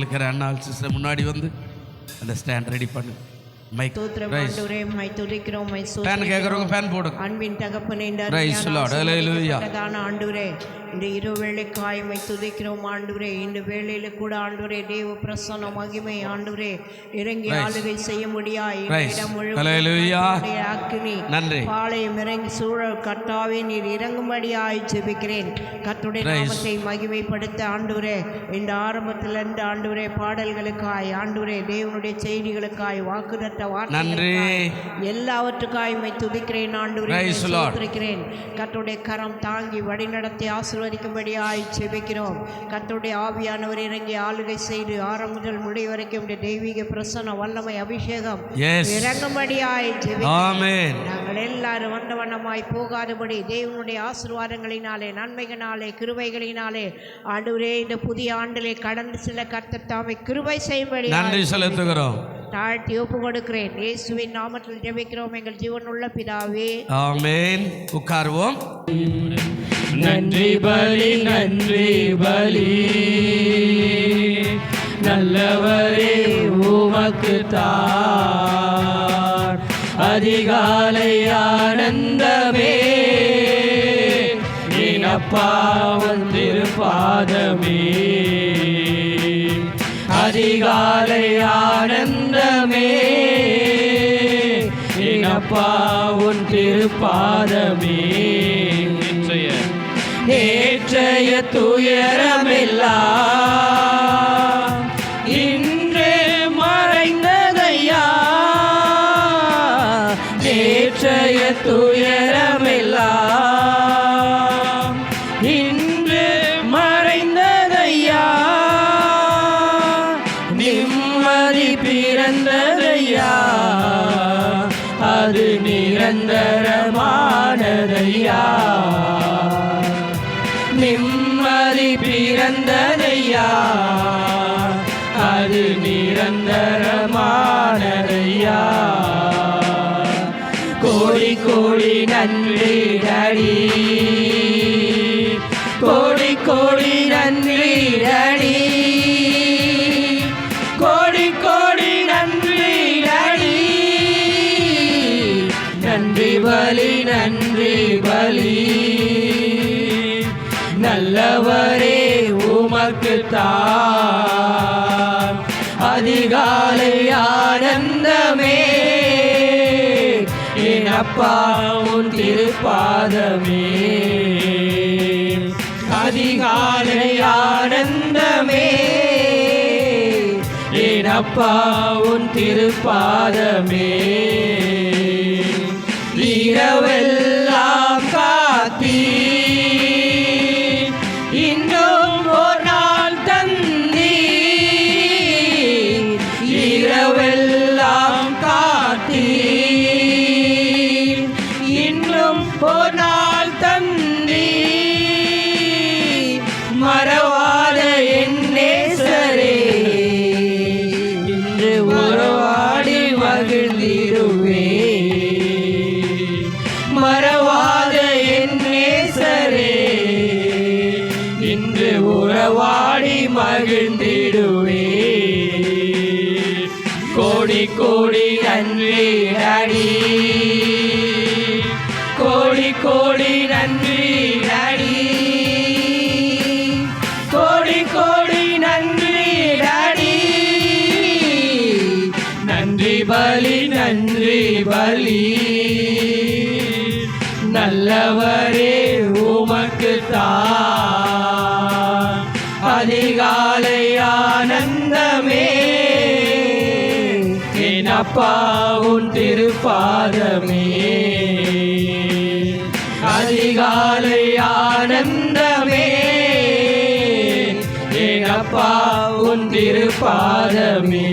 இருக்கிற அண்ணாள் சிஸ்டர் முன்னாடி வந்து அந்த ஸ்டாண்ட் ரெடி பண்ணு. மைக் கேட்குறவங்க ஃபேன் போடுங்க. அன்பின் தகப்பனே ஆண்டவரே, இந்த இரு வேளைக்காய் மை துதிக்கிறோம் ஆண்டவரே. இந்த வேளையில கூட ஆண்டவரே தேவ பிரசன்ன மகிமை ஆண்டவரே இறங்கி ஆளுகை செய்ய முடியாது. பாளையம் இறங்கி சூழல் கர்த்தாவே நீர் இறங்கும்படியாய் ஜெபிக்கிறேன். கர்த்தருடைய நாமத்தை மகிமைப்படுத்த ஆண்டவரே இந்த ஆரம்பத்திலிருந்து ஆண்டவரே பாடல்களுக்காய் ஆண்டவரே தேவனுடைய செய்திகளுக்காய் வாக்குதத்த வார்த்தைகளுக்காய் எல்லாவற்றுக்காய் மை துதிக்கிறேன் ஆண்டவரே. ஸ்தோத்திரிக்கிறேன். கர்த்தருடைய கரம் தாங்கி வழிநடத்தி ஆசீர்வதிக்கும்படியாய் ஜெபிக்கிறோம். கர்த்தருடைய ஆவியானவர் இறங்கி ஆளுகை செய்து ஆரம்பம் முதல் முடிவு வரைக்கும் தெய்வீக பிரசன்ன வல்லமை அபிஷேகம் இறங்கும்படியாய் ஜெபிக்கிறோம். நாங்கள் எல்லாரும் வந்த வண்ணமாய் போகாதபடி தேவனுடைய ஆசீர்வாதங்களினாலே நன்மைகளினாலே கிருபைகளினாலே ஆண்டவரே இந்த புதிய ஆண்டிலே கடந்து செல்ல கர்த்தர் தாமே கிருபை செய்யும்படி நன்றி செலுத்துகிறோம். தாழ்த்தி ஒப்பு கொடுக்கிறேன். இயேசுவின் நாமத்தில் ஜெபிக்கிறோம் எங்கள் ஜீவனுள்ள பிதாவே, ஆமென். உட்காருவோம். நன்றி பலி நன்றி பலி நல்லவரே உமக்கு தான் அதிகாலை ஆனந்தமே அப்பா வந்திருப்பாதமே அதிகாலை ஆனந்தமே அப்பா உன் திருப்பாதமே நேற்றைய துயரமெல்லாம் இன்று மறைந்ததையா நேற்றைய துயரமெல்லாம் இன்று மறைந்ததையா நிம்மதி பிறந்ததையா அது நிரந்தரமானதையா நிம்மதி பிறந்ததையா அது நிரந்தரமானதையா கோடி கோடி நன்றி டடி கோடி கோடி நன்றி டடி கோடி கோடி நன்றி டடி நன்றி பலி நன்றி பலி நல்லவரே உமக்கு தான் அதிகாலை ஆனந்தமே என் அப்பா உன் திருப்பாதமே அதிகாலை ஆனந்தமே என் அப்பா உன் திருப்பாதமே இரவெல்லாம் காத்தீ இன்னும் ஒரு நாள் தந்தி இரவெல்லாம் காத்தி இன்னும் ஒரு நாள் தந்தி மறவாத என் நேசரே இன்று உறவாடி மகிழ்ந்திருவே மறவாத என் நேசரே இன்று உறவாடி மகிழ்ந்திடுவே கோடி கோடி நன்றி டாடி கோடி கோடி நன்றி டாடி கோடி கோடி நன்றி டாடி நன்றி பலி நன்றி பலி நல்லவரே உமக்கு தான் அதிகாலை ஆனந்தமே என் அப்பா உன் திருப்பாதமே அதிகாலை ஆனந்தமே என் அப்பா உன் திருப்பாதமே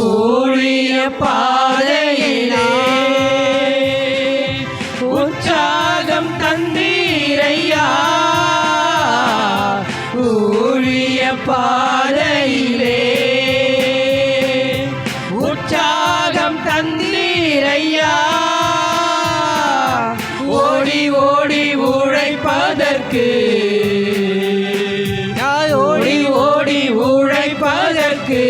ஊழிய பாதையிலே உற்சாகம் தந்தீரையா ஊழிய பாதையிலே உற்சாகம் தந்தீரையா ஓடி ஓடி உழைப்பதற்கு ஓடி ஓடி எனக்கு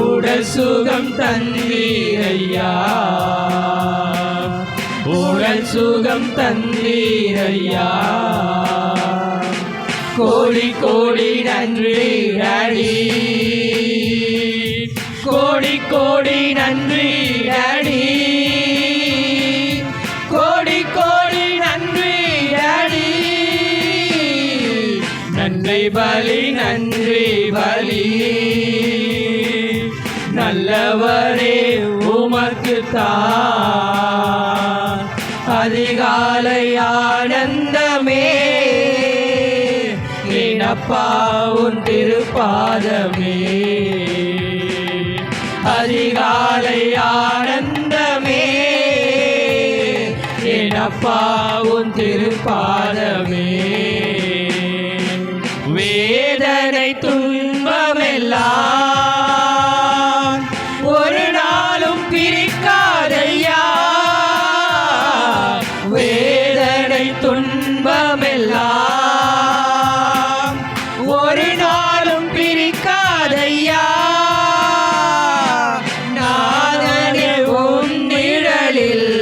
உடல் சுகம் தந்தீரையா, உடல் சுகம் தந்தீரையா. கோடி கோடி நன்றி டாடி, கோடி கோடி நன்றி டாடி, கோடி கோடி நன்றி டாடி. நன்றி பலி நன்றி பலி, நல்லவரே உமக்குத்தான் அதிகாலை ஆனந்தமே. அப்பா உன் திருப்பாதமே அதிகாலை ஆனந்தமே. அப்பா உன் திருப்பாதமே. வேதனை துன்பமெல்லாம் ஒரு நாளும் பிரிக்காதையா, வேதனை துன்பமெல்லாம் ஒரு நாளும் பிரிக்காதையா. நாதனே உன் நிழலில்,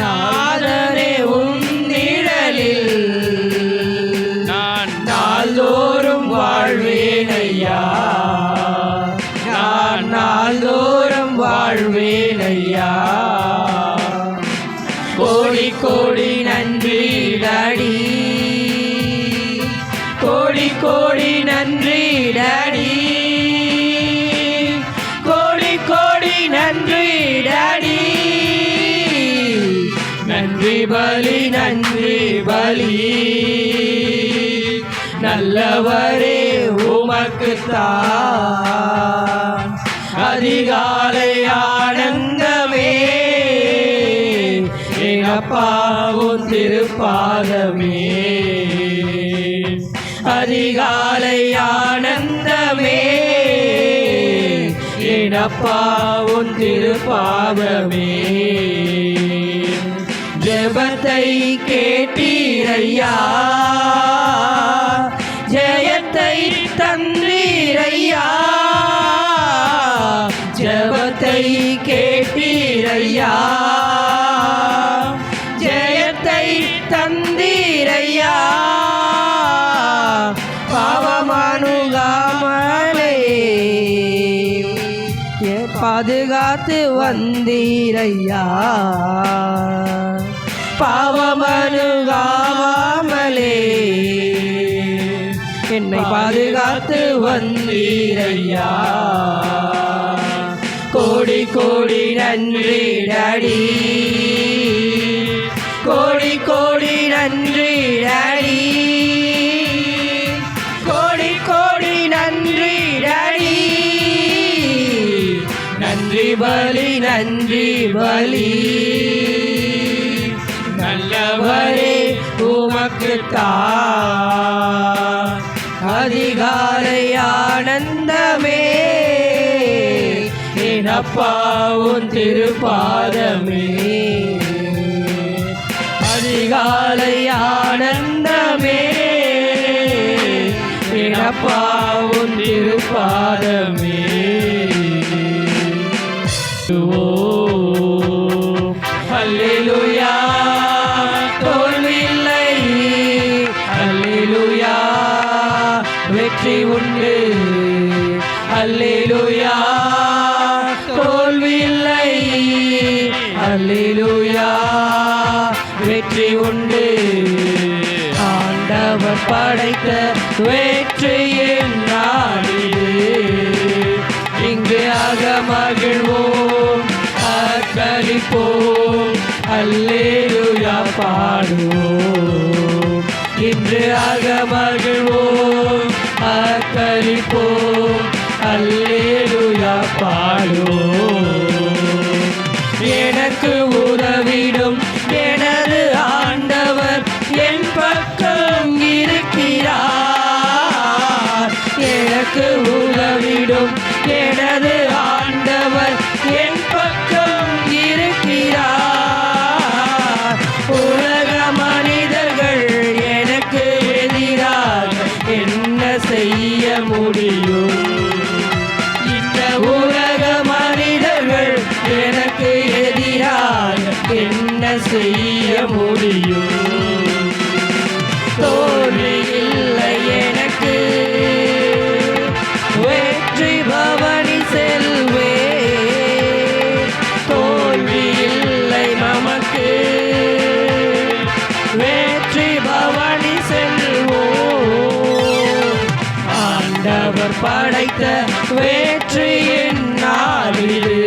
நாதனே உன் நிழலில் நான் நாள்தோறும் வாழ்வேனையா, நான் நாள்தோறும் வாழ்வேனையா. கோடி கோடி நன்றி டாடி, கோடி கோடி நன்றி டாடி, கோடி கோடி நன்றி டாடி. நன்றி பலி நன்றி பலி, நல்லவரே உமக்குத்தான் அதிகாலை ஆனந்தமே. அப்பா உன் திருப்பாதமே அதிகாலை ஆனந்தமே. அப்பா உன் திருப்பாதமே. ஜெபத்தை கேட்டீரையா, ஜெயத்தை தந்தீரையா, ஜெபத்தை கேட்டீரையா, ஜெயத்தை தந்தீரையா. பாவமனுகாமலே பாதுகாத்து வந்தீரையா, பாவமனுகாமலே என்னை பாதுகாத்து வந்தீரையா. கோடி கோடி நன்றி டாடி, கோடி கோடி நன்றி டாடி, கோடி கோடி நன்றி டாடி. நன்றி பலி நன்றி பலி, நல்லவரே உமக்குத்தான் அதிகாலை ஆனந்தமே. அப்பா உன் திருப்பாதமே அதிகாலை ஆனந்தமே. அப்பா உன் திருப்பாதமே. அல்லேலூயா தோல்வியில்லை, அல்லேலூயா வெற்றி உண்டு, அல்லேலூயா தோல்வியில்லை, அல்லேலூயா வெற்றி உண்டு. ஆண்டவர் படைத்த வெற்றியின் நாடிது, இங்கு அகமகிழ்வோம் அர்ப்பணிப்போம், அல்லேலூயா பாடுவோம். இன்று அகமகிழ்வோம் அர்ப்பணிப்போம், அல்லேலூயா பாடுவோம். எனக்கு உதவிடும் எனது ஆண்டவர் என் பக்கம் இருக்கிறார். எனக்கு உதவிடும் எனது ஆண்டவர் என் பக்கம் இருக்கிறார். உலக மனிதர்கள் எனக்கு எதிராக என்ன செய்ய முடியும். தோல்வி இல்லை எனக்கு, வெற்றி பவனி செல்வே. தோல்வி இல்லை நமக்கு, வெற்றி பவனி செல்வோம். ஆண்டவர் படைத்த வெற்றியின் நாளிது,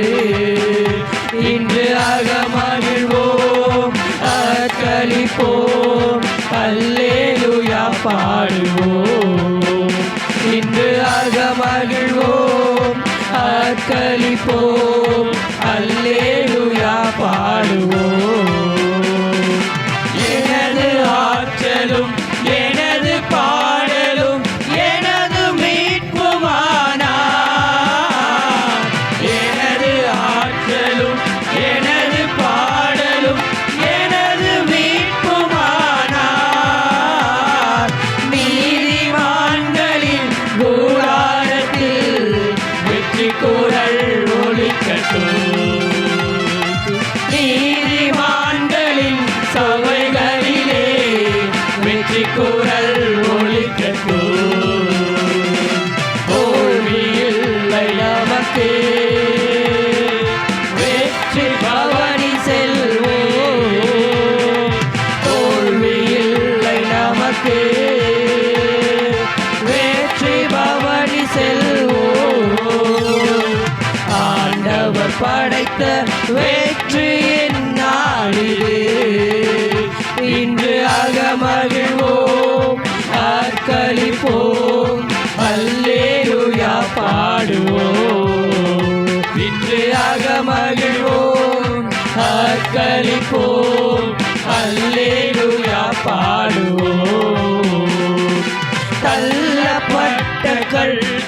இன்று அகமகிழ்வோம், அக்களிப்போம், அல்லேலூயா பாடுவோம். இன்று அகமகிழ்வோம், அக்களிப்போம், அல்லேலூயா பாடுவோம். எனது ஆற்றலும் எனது பாடலும் எனது மீட்புமானார். எனது ஆற்றலும் எனது பாடலும் எனது மீட்புமானார். நீதிமான்களின் கூடாரத்தில் வெற்றி குரல் ஒலிக்கட்டும். நீதிமான்களின் சபைகளிலே வெற்றி குரல் ஒலிக்கட்டும். தோல்வி இல்லை நமக்கு, வெற்றி பவனி செல்வோம். தோல்வி இல்லை நமக்கு, வெற்றி பவனி செல்வோம். ஆண்டவர் படைத்த வெற்றியின் நாளிது, இன்று அகமகிழ்வோம், அக்களிப்போம், அல்லேலூயா பாடுவோம். இன்று அகமகிழ்வோம், அக்களிப்போம், அல்லேலூயா பாடுவோம். தள்ளப்பட்ட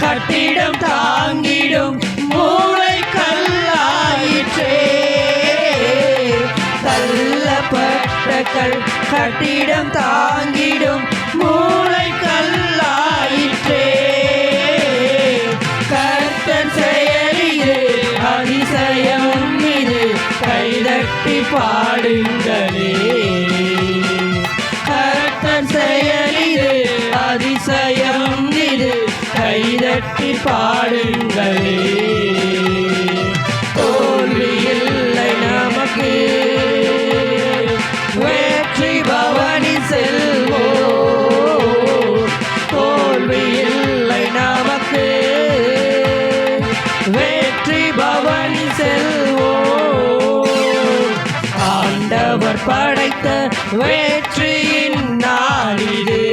கட்டிடம் தாங்கிடும் மூளை கல்லாயிற்றே. தள்ளப்பட்ட கட்டிடம் தாங்கிடும் மூளை கல்லாயிற்றே. கர்த்தர் செயலிது அதிசயம் இது, கைதட்டி பாடுங்களே. கர்த்தர் செயலிது அதிசயம் இது, கைதட்டி பாடுங்களே. தோல்வி இல்லை நமக்கு, வெற்றி பவனி செல்வோம். தோல்வி இல்லை நமக்கு, வெற்றி பவனி செல்வோம். ஆண்டவர் படைத்த வெற்றியின் நாளிது,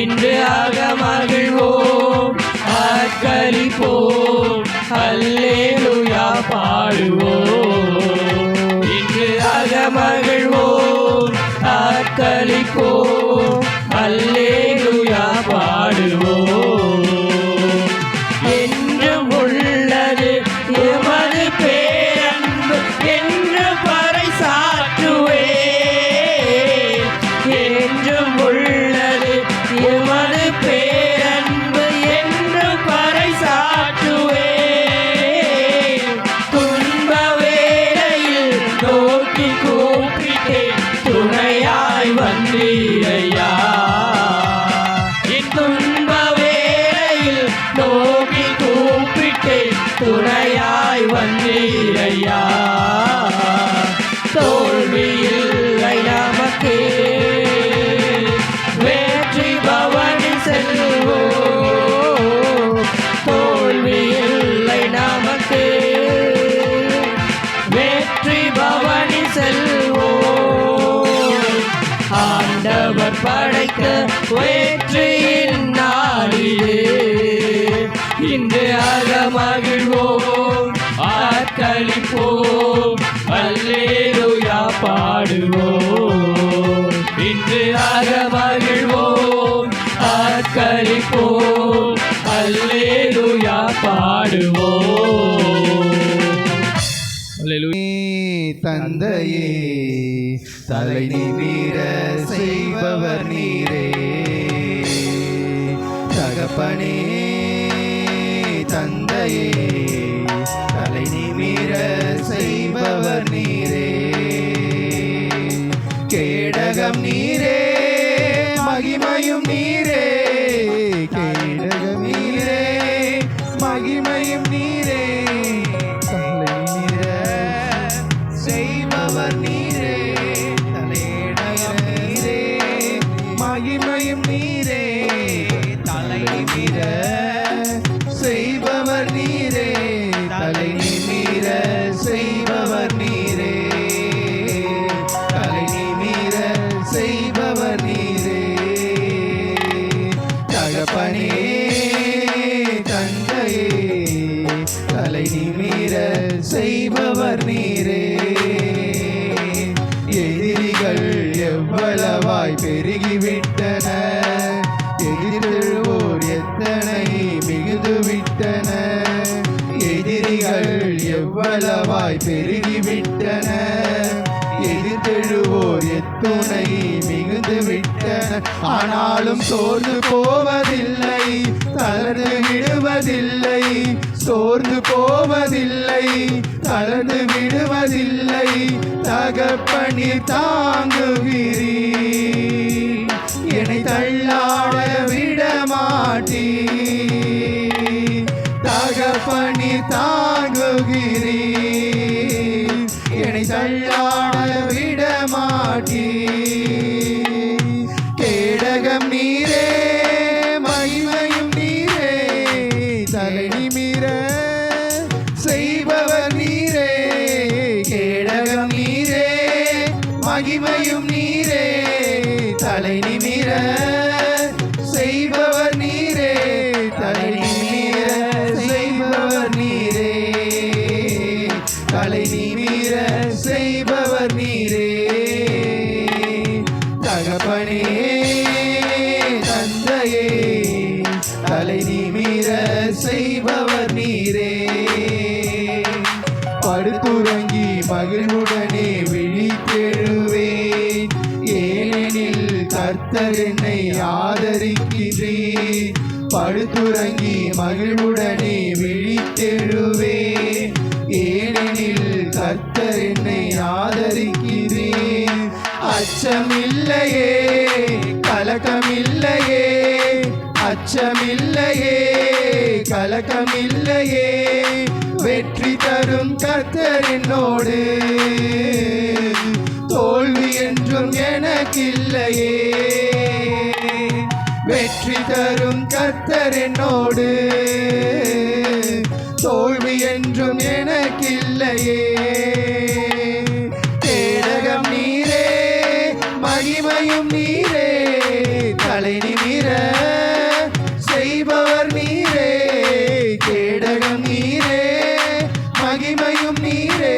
இன்று அகமகிழ்வோம், அக்களிப்போம், அல்லேலூயா பாடுவோம். இன்று அகமகிழ்வோம், அக்களிப்போம், அல்லேலூயா பாடுவோம். என்றும் உள்ளது எமது பேரன்பு என்று பறைசாற்றுவே. என்றும் உள்ளது எமது பேரன்பு என்று பறைசாற்றுவே. துன்ப வேளையில் நோக்கி கூப்பிட்டேன், துணையாய் வந்தீரையா. துன்ப வேளையில் நோக்கி கூப்பிட்டேன், துணையாய் வந்தீரையா. தோல்வி இல்லை நமக்கு, வெற்றி பவனி செல்வோம். தோல்வி இல்லை நமக்கு, வெற்றி பவனி செல்வோம். ஆண்டவர் படைத்த வெற்றியின் நாளிது, இன்று அகமகிழ்வோம், ஆர்க்களிப்போம், அல்லேலூயா பாடுவோம். இன்று அகமகிழ்வோம், ஆர்க்களிப்போம், அல்லேலூயா பாடுவோம். தந்தையே தலை நிமிர செய்பவர் நீரே. தகப்பனே தந்தையே தலை நிமிர செய்பவர் நீரே. மகிமையும் நீரே தலை நிமிர செய்பவர் நீரே தலையணம் நீரே மகிமையும் நீரே தலை நிமிர செய்பவர் நீரே தலை நிமிர செய்பவர் நீரே தலை நிமிர செய்பவர் நீரே தகப்பனே தந்தையே தலை நிமிர செய்பவர் நீரே எதிரிகள் எவ்வளவாய் பெருகிவிட்டன எதிர்கொள்வோர் எத்தனை மிகுதுவிட்டன எதிரிகள் எவ்வளவாய் பெருகிவிட்டன எதிர்த்தெழுவோர் எத்துணை மிகுந்து விட்டன ஆனாலும் சோர்ந்து போவதில்லை தளர்ந்து விடுவதில்லை சோர்ந்து போவதில்லை தளர்ந்து விடுவதில்லை தகப்பனீர் தாங்குகிறீ என்னை தள்ளாட விடமாட்டீ தகப்பனீர் தாங்குகிறீ என்னை தள்ளாட விடமாட்டீ கேடகம் நீரே மகிமையும் நீரே தலை நிமிர செய்பவர் நீரே கேடகம் நீரே மகிமையும் நீரே தலை நிமிர செய்பவர் நீரே தலை நிமிர செய்பவர் நீரே தலை நிமிர செய்பவர் நீரே தகப்பனே தந்தையே தலை நிமிர செய்பவர் நீரே படுத்துறங்கி மகிழ்வுடனே விழித்தெழுவேன் ஏனெனில் கர்த்தர் என்னை ஆதரிக்கிறீர் படுத்துறங்கி மகிழ்வுடனே விழித்தெழுவேன் ஏனெனில் கர்த்தர் என்னை ஆதரிக்கிறீர் அச்சமில்லையே கலக்கமில்லையே அச்சமில்லையே கலக்கமில்லையே வெற்றி தரும் கர்த்தர் என்னோடு தோல்வி என்றும் எனக்கில்லையே வெற்றி தரும் கர்த்தர் என்னோடு தோல்வி என்றும் எனக்கில்லையே கேடகம் நீரே மகிமையும் நீரே தலை நிமிர செய்பவர் நீரே கேடகம் நீரே மகிமையும் நீரே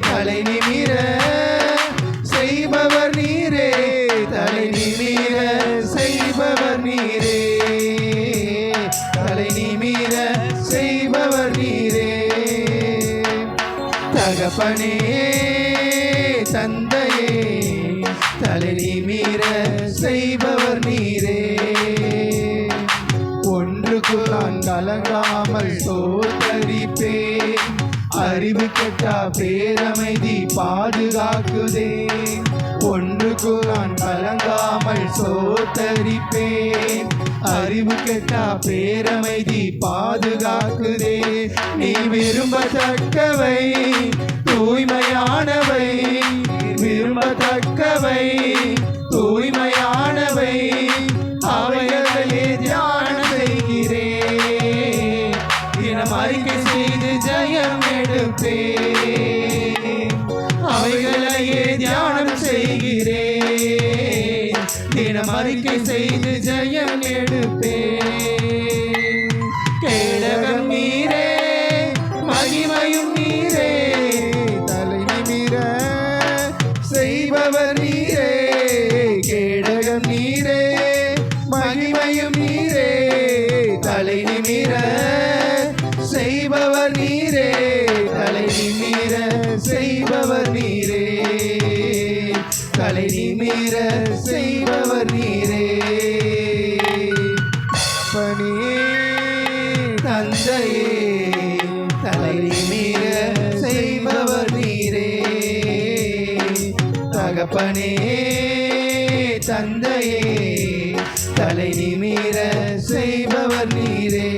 தலை நிமிர செய்பவர் நீரே தலை நிமிர செய்பவர் நீரே தலை நிமிர செய்பவர் நீரே தகப்பனே தந்தையே தலை நிமிர செய்பவர் நீரே ஒன்றுக்கு நான் கலங்காமல் தோத்தரிப்பேன் அறிவு கெட்டா பேரமைதி பாதுகாக்குதே ஒன்றுக்கு நான் கலங்காமல் சோத்தரிப்பேன் அறிவு கெட்டா பேரமைதி பாதுகாக்குதே நீ விரும்பத்தக்கவை தூய்மையானவை விரும்பத்தக்கவை தூய்மையானவை அவைகளே தியானம் செய்கிறேன் தினம் அறிக்கை செய்து ஜெயம் எடுப்பேன் அவைகளையே தியானம் செய்கிறேன் தினம் அறிக்கை செய்து ஜெயம் எடுப்பேன் கேடகம் நீரே மகிமையும் நீரே தலை நிமிர செய்பவர் நீரே கேடகம் நீரே மகிமையும் நீரே தலை நிமிர செய்பவர் நீரே தலை நிமிர செய்பவர் நீரே தலை நிமிர செய்பவர் நீரே பணி தந்தையே தலை நிமிர செய்பவர் நீரே தகப்பனே தந்தையே தலை நிமிர செய்பவர் நீரே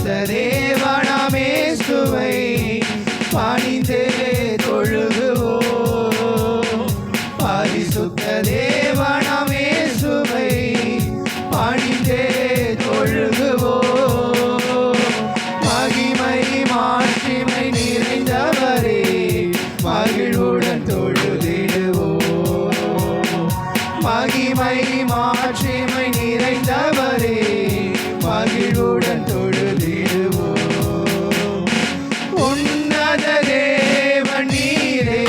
தேவனாமே சுவை பணிந்தே தொழுகுவோம். பரிசுத்த தேவனாமே சுவை பணிந்தே தொழுகுவோம். மகிமை மாட்சிமை நிறைந்தவரே மகிழ்வுடன் தொழுதிடுவோம். மகிமை மாட்சிமை நிறைந்தவரே மகிழ்வுடன் தொழுதிடுவோம். உன்னத தேவன் நீரே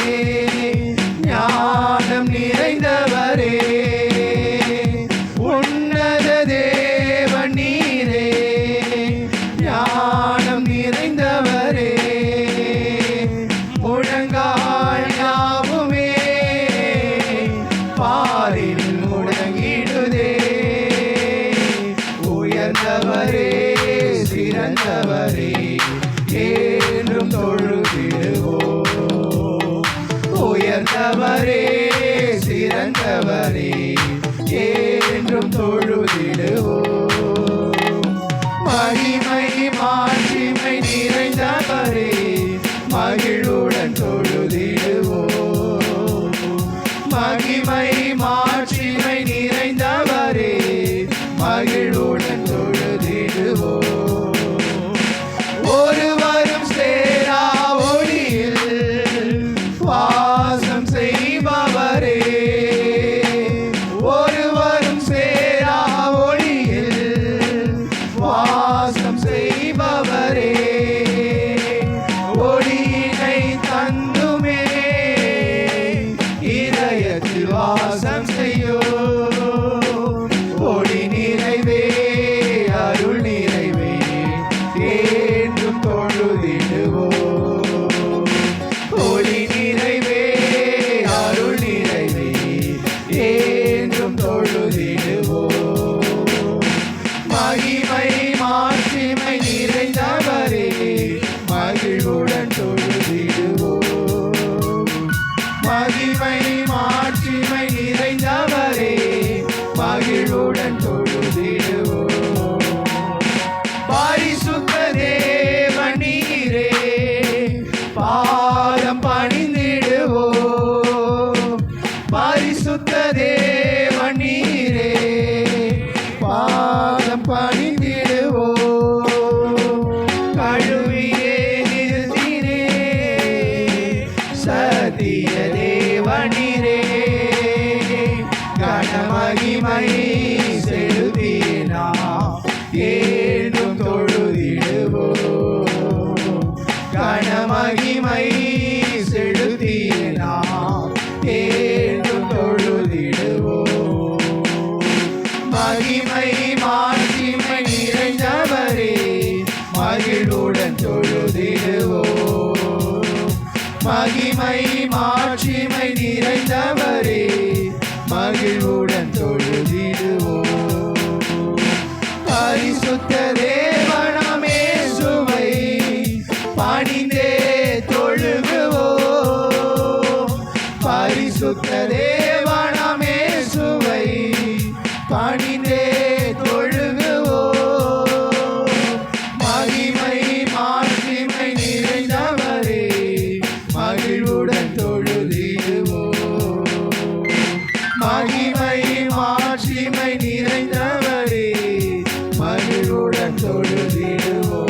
ஞானம் நிறைந்தவரே. உன்னத தேவன் நீரே ஞானம் நிறைந்தவரே. முழங்கால் யாவுமே பாரில் முழங்கிடுதே. உயர்ந்தவரே சிறந்தவரே என்றும் தொழுதிடுவோம். உயர்ந்தவரே சிறந்தவரே என்றும் தொழுதிடுவோம். மகிமை மாட்சிமை நிறைந்தவரே மகிழ்வுடன் தொழுதிடுவோம். மகிமை மாட்சிமை நிறைந்தவரே மகிழ்வுடன் தொழுதிடுவோம். ஒருவரும் சேரா ஒளியில் வாசம் செய்பவரே. ஒருவரும் சேரா ஒளியில் வாசம் செய்பவரே. ஒளியினை தந்துமே இதயத்தில் வாசம் செய்யோ. ஒளி நிறைவே அருள் நிறைவே என்றும் தொழுதிடுவோம். ஒளி நிறைவே அருள் நிறைவே என்றும் தொழுதிடுவோம். மகிமை மாட்சிமை நிறைந்தவரே மகிழ்வுடன் தொழுதிடுவோம். மகிமை மாட்சிமை நிறைந்தவரே மகிழ்வுடன் தொழுதிடுவோம். பரிசுத்த தேவன் நீரே பாதம் பணிந்திடுவோம். பரிசுத்த தேவன் நீரே பாதம் பணிந்திடுவோம். கழுவியே நிறுத்தினே சத்திய தேவன் நீரே. கனமகிமை செலுத்தினா என்றும் தொழுதிடுவோம். கனமகிமை செலுத்தினா என்றும் தொழுதிடுவோம். மகிமை மாட்சிமை நிறைந்தவரே மகிழ்வுடன் தொழுதிடுவோம். மகிமை மாட்சிமை நிறைந்தவரே மகிழ்வுடன் தொழுதிடுவோம். பரிசுத்த தேவனாமே சுவை பணிந்தே தொழுகுவோம். பரிசுத்த தேவனாமே சுவை பணிந்தே தொழுகுவோம். மகிமை மாட்சிமை நிறைந்தவரே மகிழ்வுடன் தொழுதிடுவோம். மகிமை மாட்சிமை நிறைந்தவரே மகிழ்வுடன் தொழுதிடுவோம்.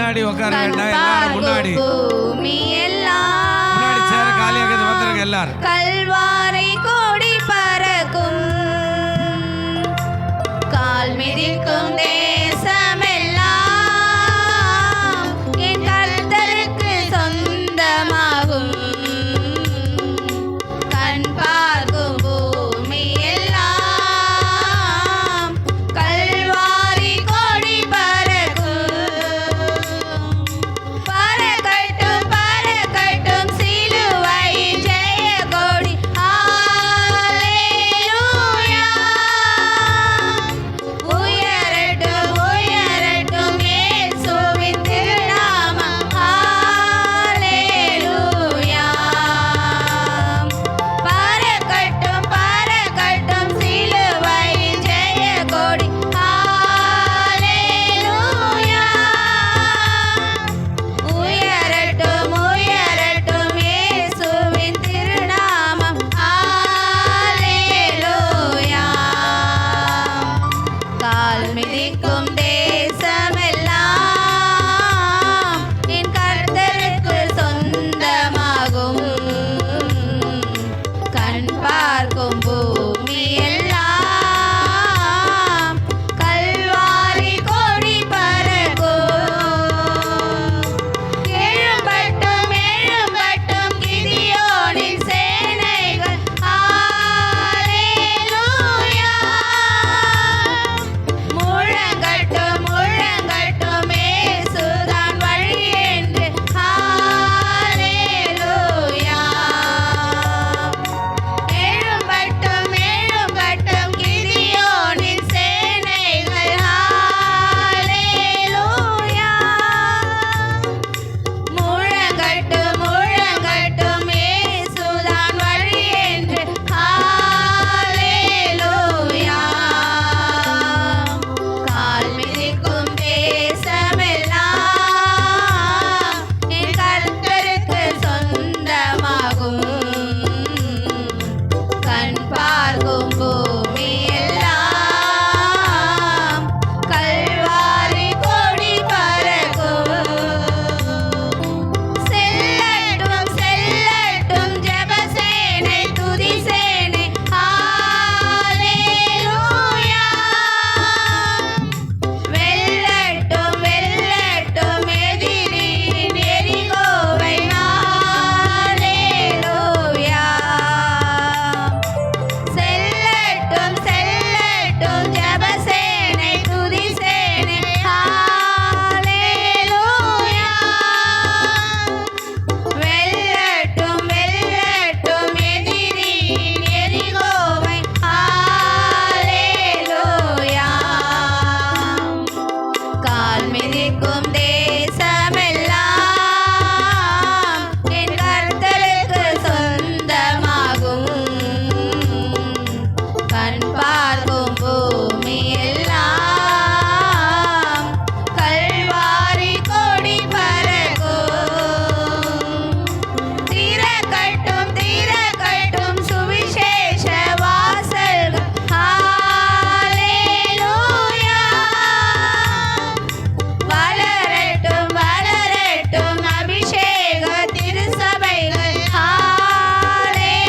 பின்னாடி உட்கார வேண்டாம், எல்லாரும் முன்னாடி பூமி எல்லாம் முன்னாடி சேர காலியாக்குது, வந்துருங்க எல்லாரும். கல்வாரி கோடி பறக்கும் கால் மிதிக்கும் தேசமெல்லாம் என் கர்த்தருக்கு சொந்தமாகும். கண் பார்க்கும் பூமி எல்லாம் கல்வாரி கோடி பறக்கும். பறக்கட்டும் பறக்கட்டும் சிலுவை ஜெய கொடி. ஹல்லேலூயா. உயரட்டும் உயரட்டும் இயேசுவின் திருநாமம். ஹல்லேலூயா. பறக்கட்டும் பறக்கட்டும் சிலுவை ஜெய கொடி. ஹல்லேலூயா. உயரட்டும் உயரட்டும் இயேசுவின் திருநாமம். ஹல்லேலூயா. கால் மிதிக்கும் தேசமெல்லாம் என் கர்த்தருக்கு சொந்தமாகும். கண் பார்க்கும் பூமி எல்லாம் கல்வாரி கொடி பறக்கும். எழும்பட்டும் எழும்பட்டும் கிதியோனின் சேனைகள். ஹல்லேலூயா. முழங்கட்டும் முழங்கட்டும் இயேசுதான் வழி என்று. ஹல்லேலூயா. எழும்பட்டும் எழும்பட்டும் கிதியோனின் சேனைகள். ஹல்லேலூயா. முழங்கட்டும் முழங்கட்டும் இயேசுதான் வழி என்று. ஹல்லேலூயா. கால் மிதிக்கும் தேசமெல்லாம் என் கர்த்தருக்கு சொந்தமாகும். கண் பார்க்கும் பூமி எல்லாம் கல்வாரி கொடி பறக்கும். செல்லட்டும் செல்லட்டும் ஜெபசேனை துதி சேனை. ஹல்லேலூயா. வெல்லட்டும் வெல்லட்டும் எதிரியின் எரிகோவை. ஹல்லேலூயா. செல்லட்டும் செல்லட்டும் ஜெபசேனை துதி சேனை. ஹல்லேலூயா. வெல்லட்டும் வெல்லட்டும் எதிரியின் எரிகோவை. ஹல்லேலூயா. கால் மிதிக்கும் தேசமெல்லாம் என் கர்த்தருக்கு சொந்தமாகும். கண் பார்க்கும் பூமி எல்லாம் கல்வாரி கொடி பறக்கும். திறக்கட்டும் திறக்கட்டும் சுவிசேஷ வாசல்கள். ஹல்லேலூயா. வளரட்டும் வளரட்டும் அபிஷேக திருசபைகள். ஹல்லேலூயா.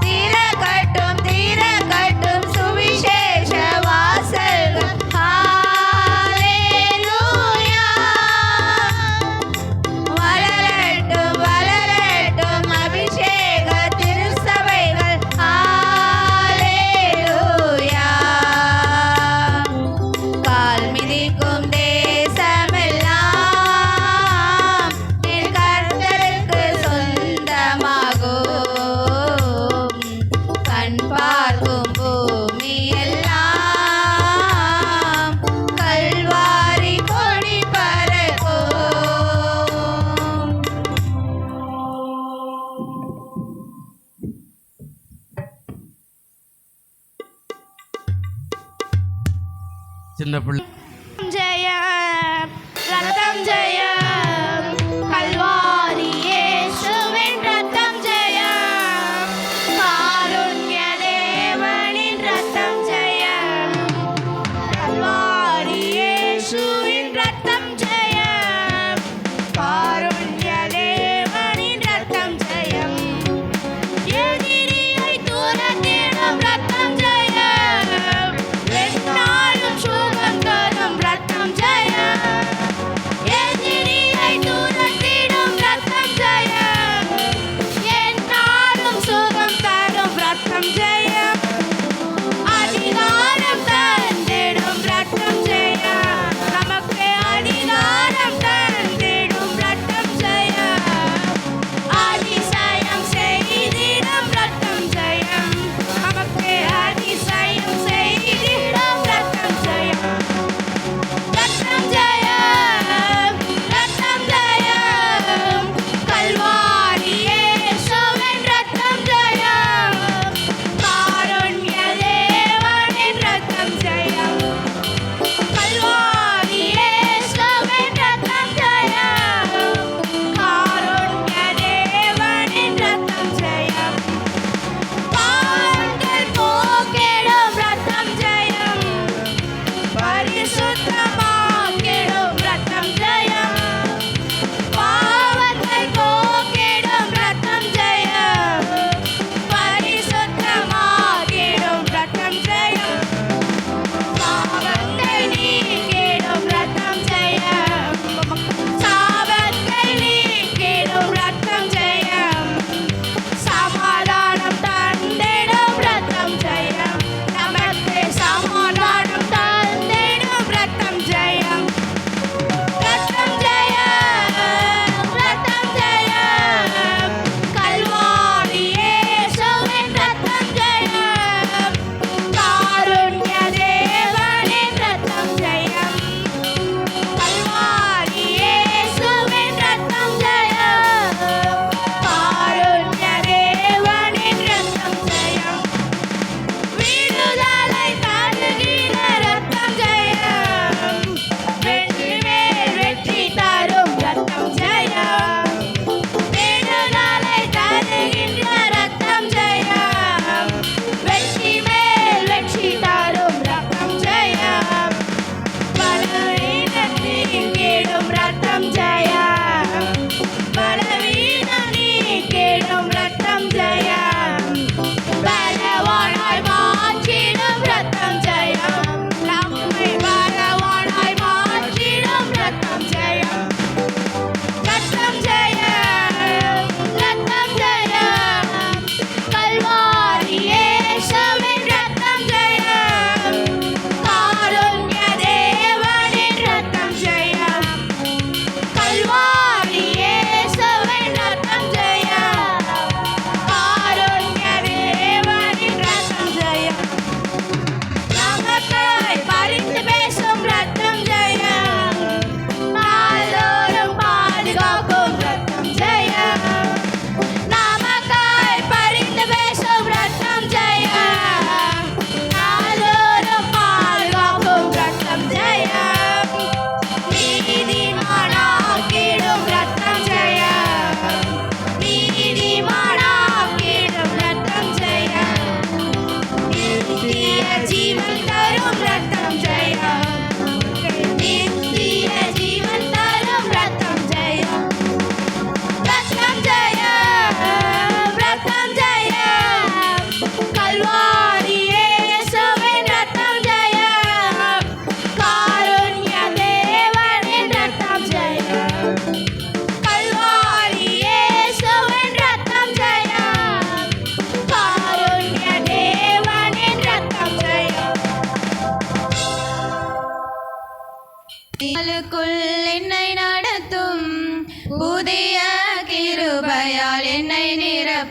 திறக்கட்டும் திறக்கட்டும் சுவிசேஷ வாசல்கள். ஹல்லேலூயா. வளரட்டும் வளரட்டும் அபிஷேக திருசபைகள். ஹல்லேலூயா. கால் மிதிக்கும் தேசமெல்லாம் என் கர்த்தருக்கு சொந்தமாகும். கண் பார்க்கும் பூமி எல்லாம் கல்வாரி கொடி பறக்கும். சின்ன பிள்ளை ஜெயம் ரத்தம் ஜெயம் கல்வாரி இயேசுவின் ரத்தம் ஜெயம். காருண்ய தேவனின் ரத்தம் ஜெயம். கல்வாரி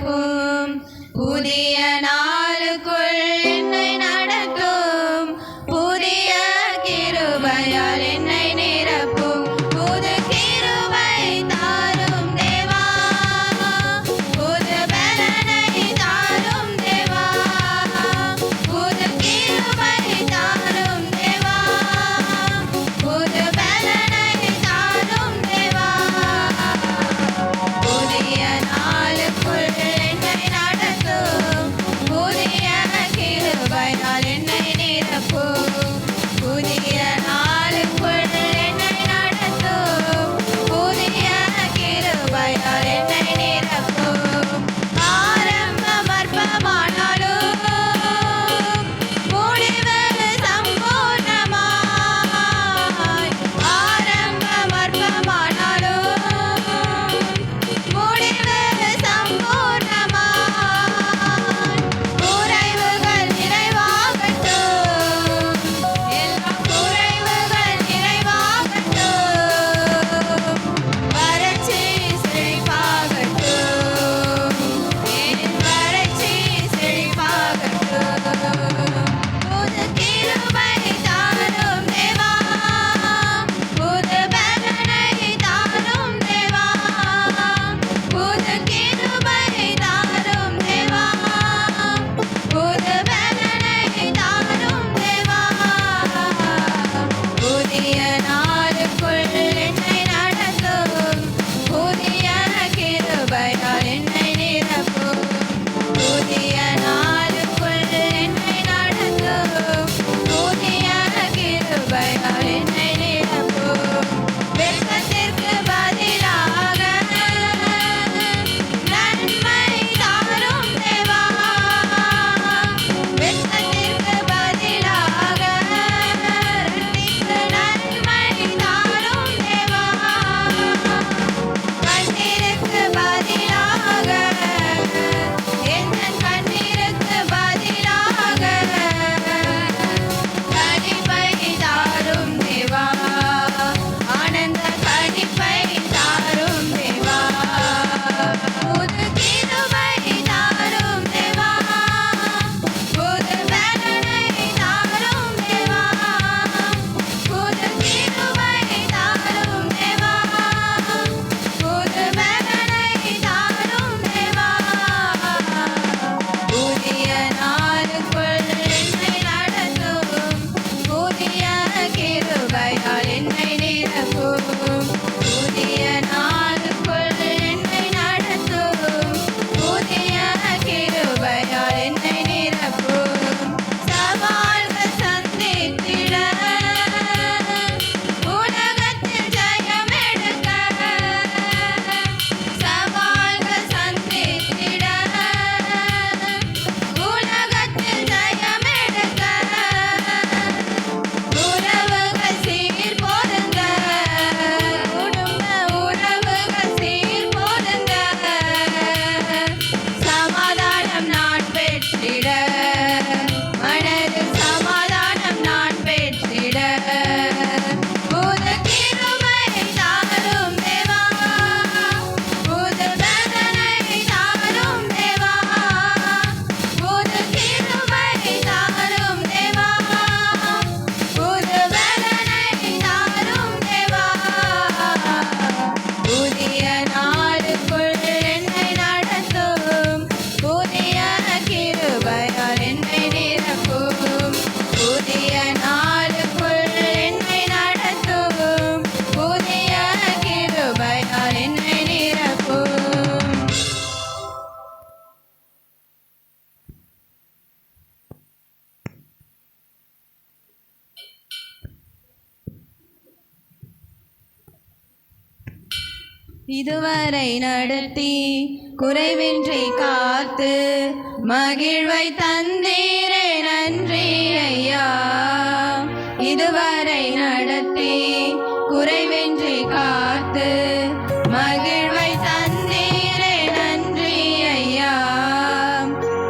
நிரப்பும் புதிய நாளுக்குள் என்னை நடத்தும் புதிய கிருபையால் என்னை நிரப்பும் புது கிருபை தாரும் தேவா புது பலனை தாரும் தேவா புது கிருபை தாரும் தேவா புது பலனை தாரும் தேவா புதிய நாளுக்குள் என்னை நடத்தும் புதிய கிருபையால் என்னை நிரப்பும் புதிய நாளுக்குள் என்னை நடத்தும் புதிய கிருபையால் என்னை நிரப்பும் ஆரம்பம் அற்பமானாலும் முடிவு சம்பூர்ணமாய் ஆரம்பம் அற்பமானாலும் முடிவு சம்பூர்ணமாய் குறைவுகள் நிறைவாகட்டும் எல்லா குறைவுகள் நிறைவாகட்டும் வறட்சி செழிப்பாகட்டும் என் வறட்சி செழிப்பாகட்டும் புது கிருபை தாரும் தேவா புது பலனை தாரும் தேவா புது கிருபை தாரும் தேவா புது பலனை தாரும் தேவா புதிய நாளுக்குள் என்னை நடத்தும் புதிய கிருபையால் என்னை நிரப்பும் புதிய நாளுக்குள் என்னை நடத்தும் புதிய கிருபையால் என்னை நிரப்பும் வெட்கத்திற்கு பதிலாக நன்மை தாரும் தேவா வெட்கத்திற்கு பதிலாக இரட்டிப்பு நன்மை தாரும் தேவா கண்ணீருக்கு பதிலாக எந்தன் கண்ணீருக்கு பதிலாக கனிப்பை தாரும் தேவா ஆனந்த கனிப்பை தாரும் தேவா புது கிருபை தாரும் தேவா புது பலனை தாரும் தேவா புது கிருபை தாரும் தேவா புது பலனை தாரும் தேவா புதிய நாளுக்குள் என்னை நடத்தும் புதிய கிருபையால் என்னை நிரப்பும் புதிய நாளுக்குள் என்னை நடத்தும் புதிய கிருபையால் என்னை நிரப்பும் சவால்கள் சந்தித்திட உலகத்தில் ஜெயம் எடுக்க சவால்கள் சந்தித்திட உலகத்தில் ஜெயம் எடுக்க உறவுகள் சீர் போதுங்க குடும்ப உறவுகள் சீர் போதுங்க சமாதானம் நான் பெற்றிட மனதில் சமாதானம் நான் பெற்றிட புது கிருபை தாரும் தேவா புது பலனை தாரும் தேவா புது கிருபை தாரும் தேவா புது பலனை தாரும் தேவா புதிய நாளுக்குள் என்னை நடத்தும் புதிய கிருபையால் என்னை நிரப்பும் புதிய நாளுக்குள் என்னை நடத்தும் புதிய கிருபையால் என்னை நிரப்பும் இதுவரை நடத்தி குறைவின்றி காத்து மகிழ்வை தந்தீரே நன்றி ஐயா இதுவரை நடத்தி குறைவின்றி காத்து மகிழ்வை தந்தீரே நன்றி ஐயா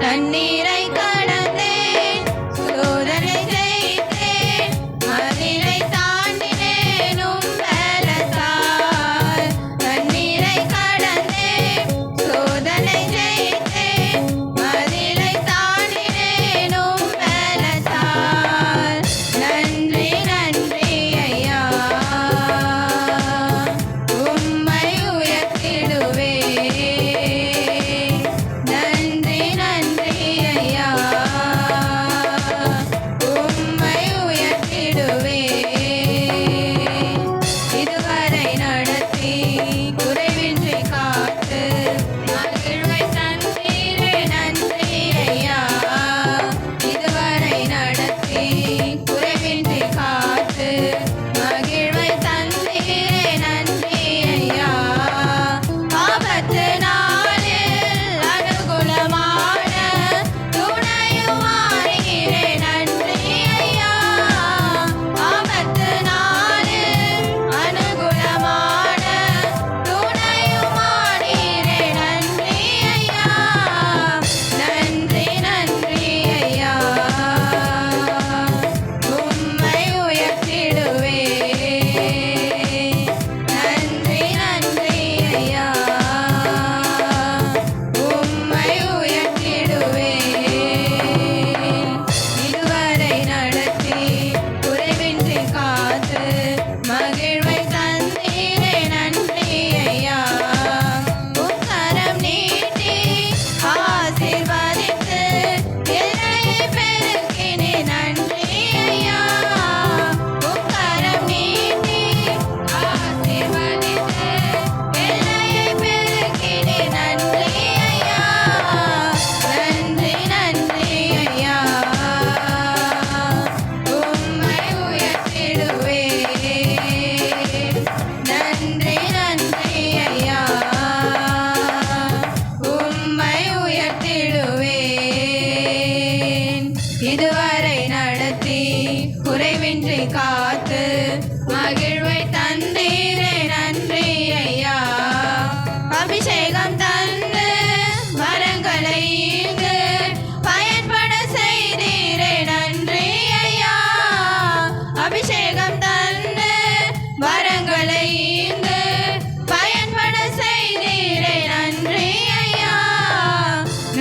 தண்ணீரை கடந்தேன் சோதனை ஜெயித்தேன் மதிலை தாண்டினேனும் பலத்தால் தண்ணீரை கடந்தேன் சோதனை ஜெயித்தேன்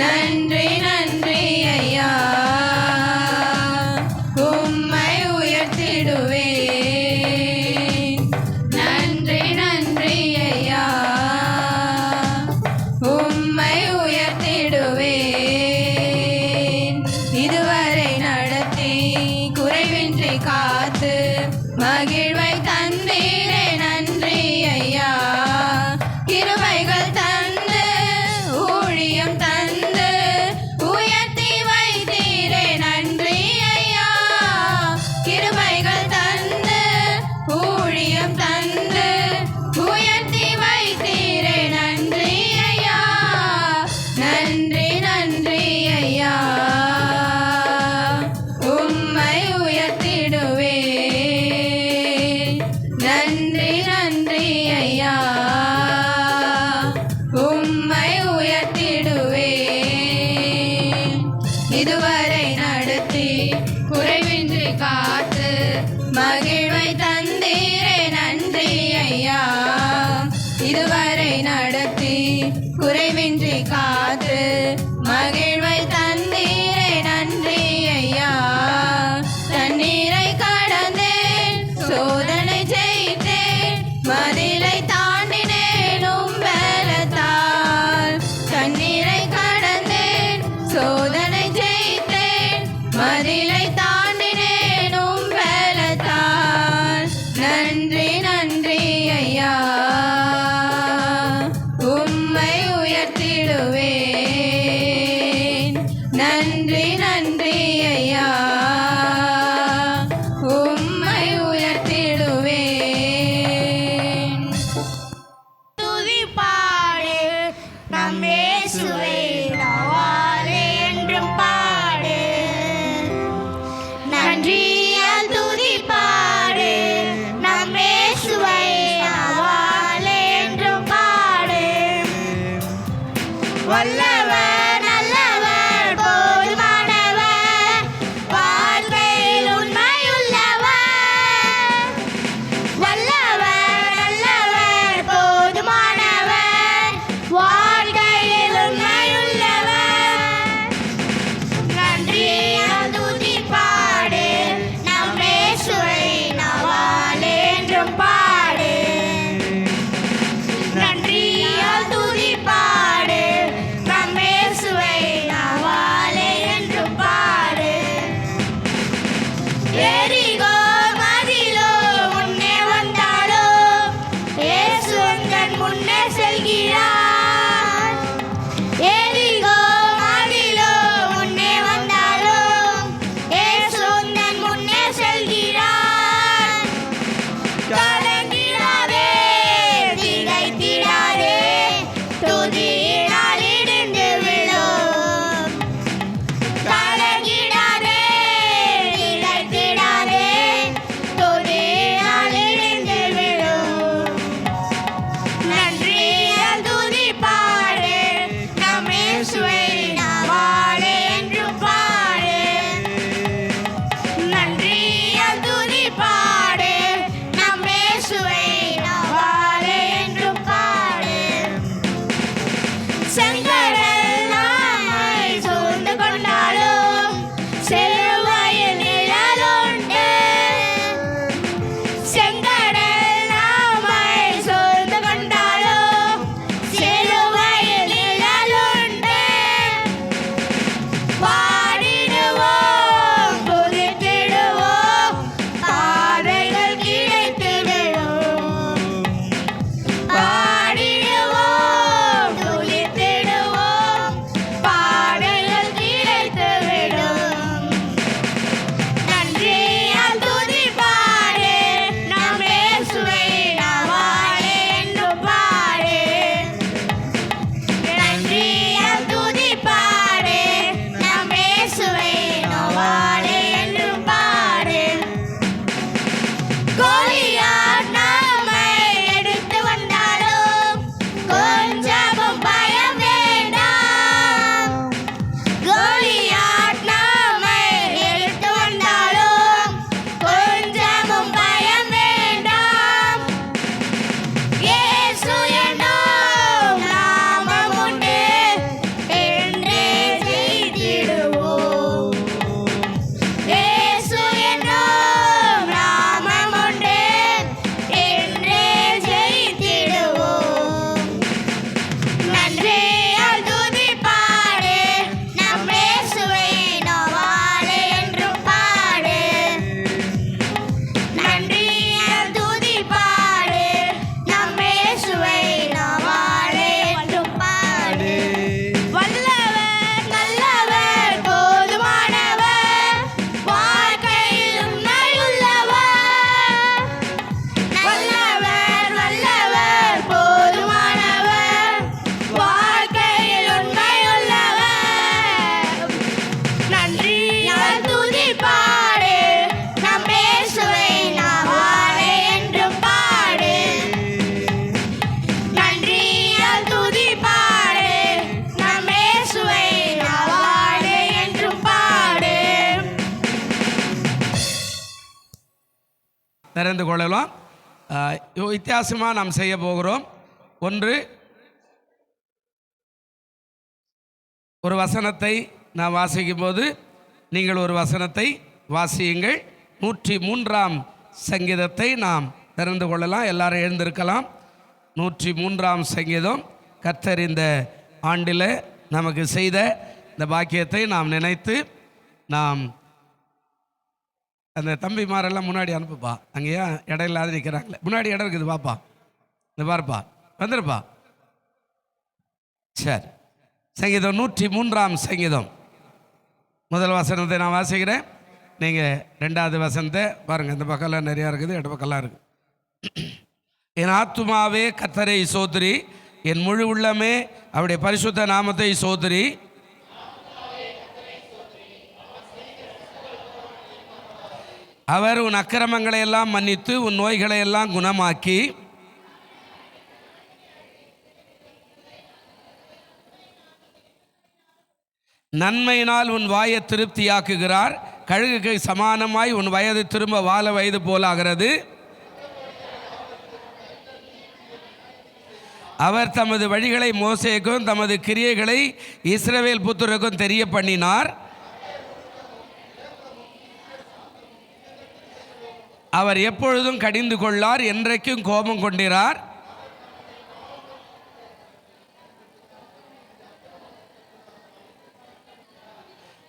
நன்றி நன்றி ஐயா உம்மை உயர்த்திடுவேன் நன்றி நன்றி ஐயா உம்மை உயர்த்திடுவேன் இதுவரை நடத்தி குறைவின்றி காத்து மகிழ்வை தந்தீரே நன்றி ஐயா கிருபைகள் தந்து ஊழியம் தந்து உயர்த்தி வைத்தீரே நன்றி ஐயா கிருபைகள் தந்து ஊழியம் தந்து உயர்த்தி வைத்தீரே நன்றி ஐயா நன்றி நன்றி ஐயா உம்மை உயர்த்திடுவேன் நன்றி நன்றி ஐயா உம்மை உயர்த்திடுவேன் இதுவரை நடத்தி குறைவின்றி காத்து மகிழ்வை தந்தீரே நன்றி ஐயா இதுவரை நடத்தி குறைவின்றி காத்து மகிழ்வை தந்தீரே நன்றி ஐயா தண்ணீரை கடந்தேன் சோதனை ஜெயித்தேன் மதிலை தாண்டினேன் உம்பலத்தால் தண்ணீரை கடந்தேன் சோதனை ஜெயித்தேன் திறந்து கொள்ளலாம். வித்தியாசமாக நாம் செய்ய போகிறோம். ஒன்று, ஒரு வசனத்தை நான் வாசிக்கும் போது நீங்கள் ஒரு வசனத்தை வாசியுங்கள். 103ஆம் சங்கீதத்தை நாம் திறந்து கொள்ளலாம். எல்லாரும் எழுந்திருக்கலாம். 103ஆம் சங்கீதம். கர்த்தர் இந்த ஆண்டில் நமக்கு செய்த இந்த பாக்கியத்தை நாம் நினைத்து நாம் அந்த தம்பிமாரெல்லாம் முன்னாடி அனுப்புப்பா. அங்கேயா இடம் இல்லாத நிற்கிறாங்களே, முன்னாடி இடம் இருக்குது பாப்பா, இந்த பாருப்பா, வந்துருப்பா. சரி, சங்கீதம் 103ஆம் சங்கீதம் முதல் வசனத்தை நான் வாசிக்கிறேன். நீங்கள் 2வது வசனத்தை பாருங்கள். இந்த பக்கம்லாம் நிறையா இருக்குது, இடது பக்கம்லாம் இருக்குது. என் ஆத்துமாவே கர்த்தரை சோதரி, என் முழு உள்ளமே அவருடைய பரிசுத்த நாமத்தை சோதரி. அவர் உன் அக்கிரமங்களை எல்லாம் மன்னித்து உன் நோய்களை எல்லாம் குணமாக்கி நன்மையினால் உன் வாயை திருப்தியாக்குகிறார். கழுகுக்கு சமானமாய் உன் வயது திரும்ப வாழ வயது போலாகிறது. அவர் தமது வழிகளை மோசேக்கும் தமது கிரியைகளை இஸ்ரவேல் புத்திரருக்கும் தெரிய பண்ணினார். அவர் எப்பொழுதும் கடிந்து கொள்ளார், என்றைக்கும் கோபம் கொண்டிரார்.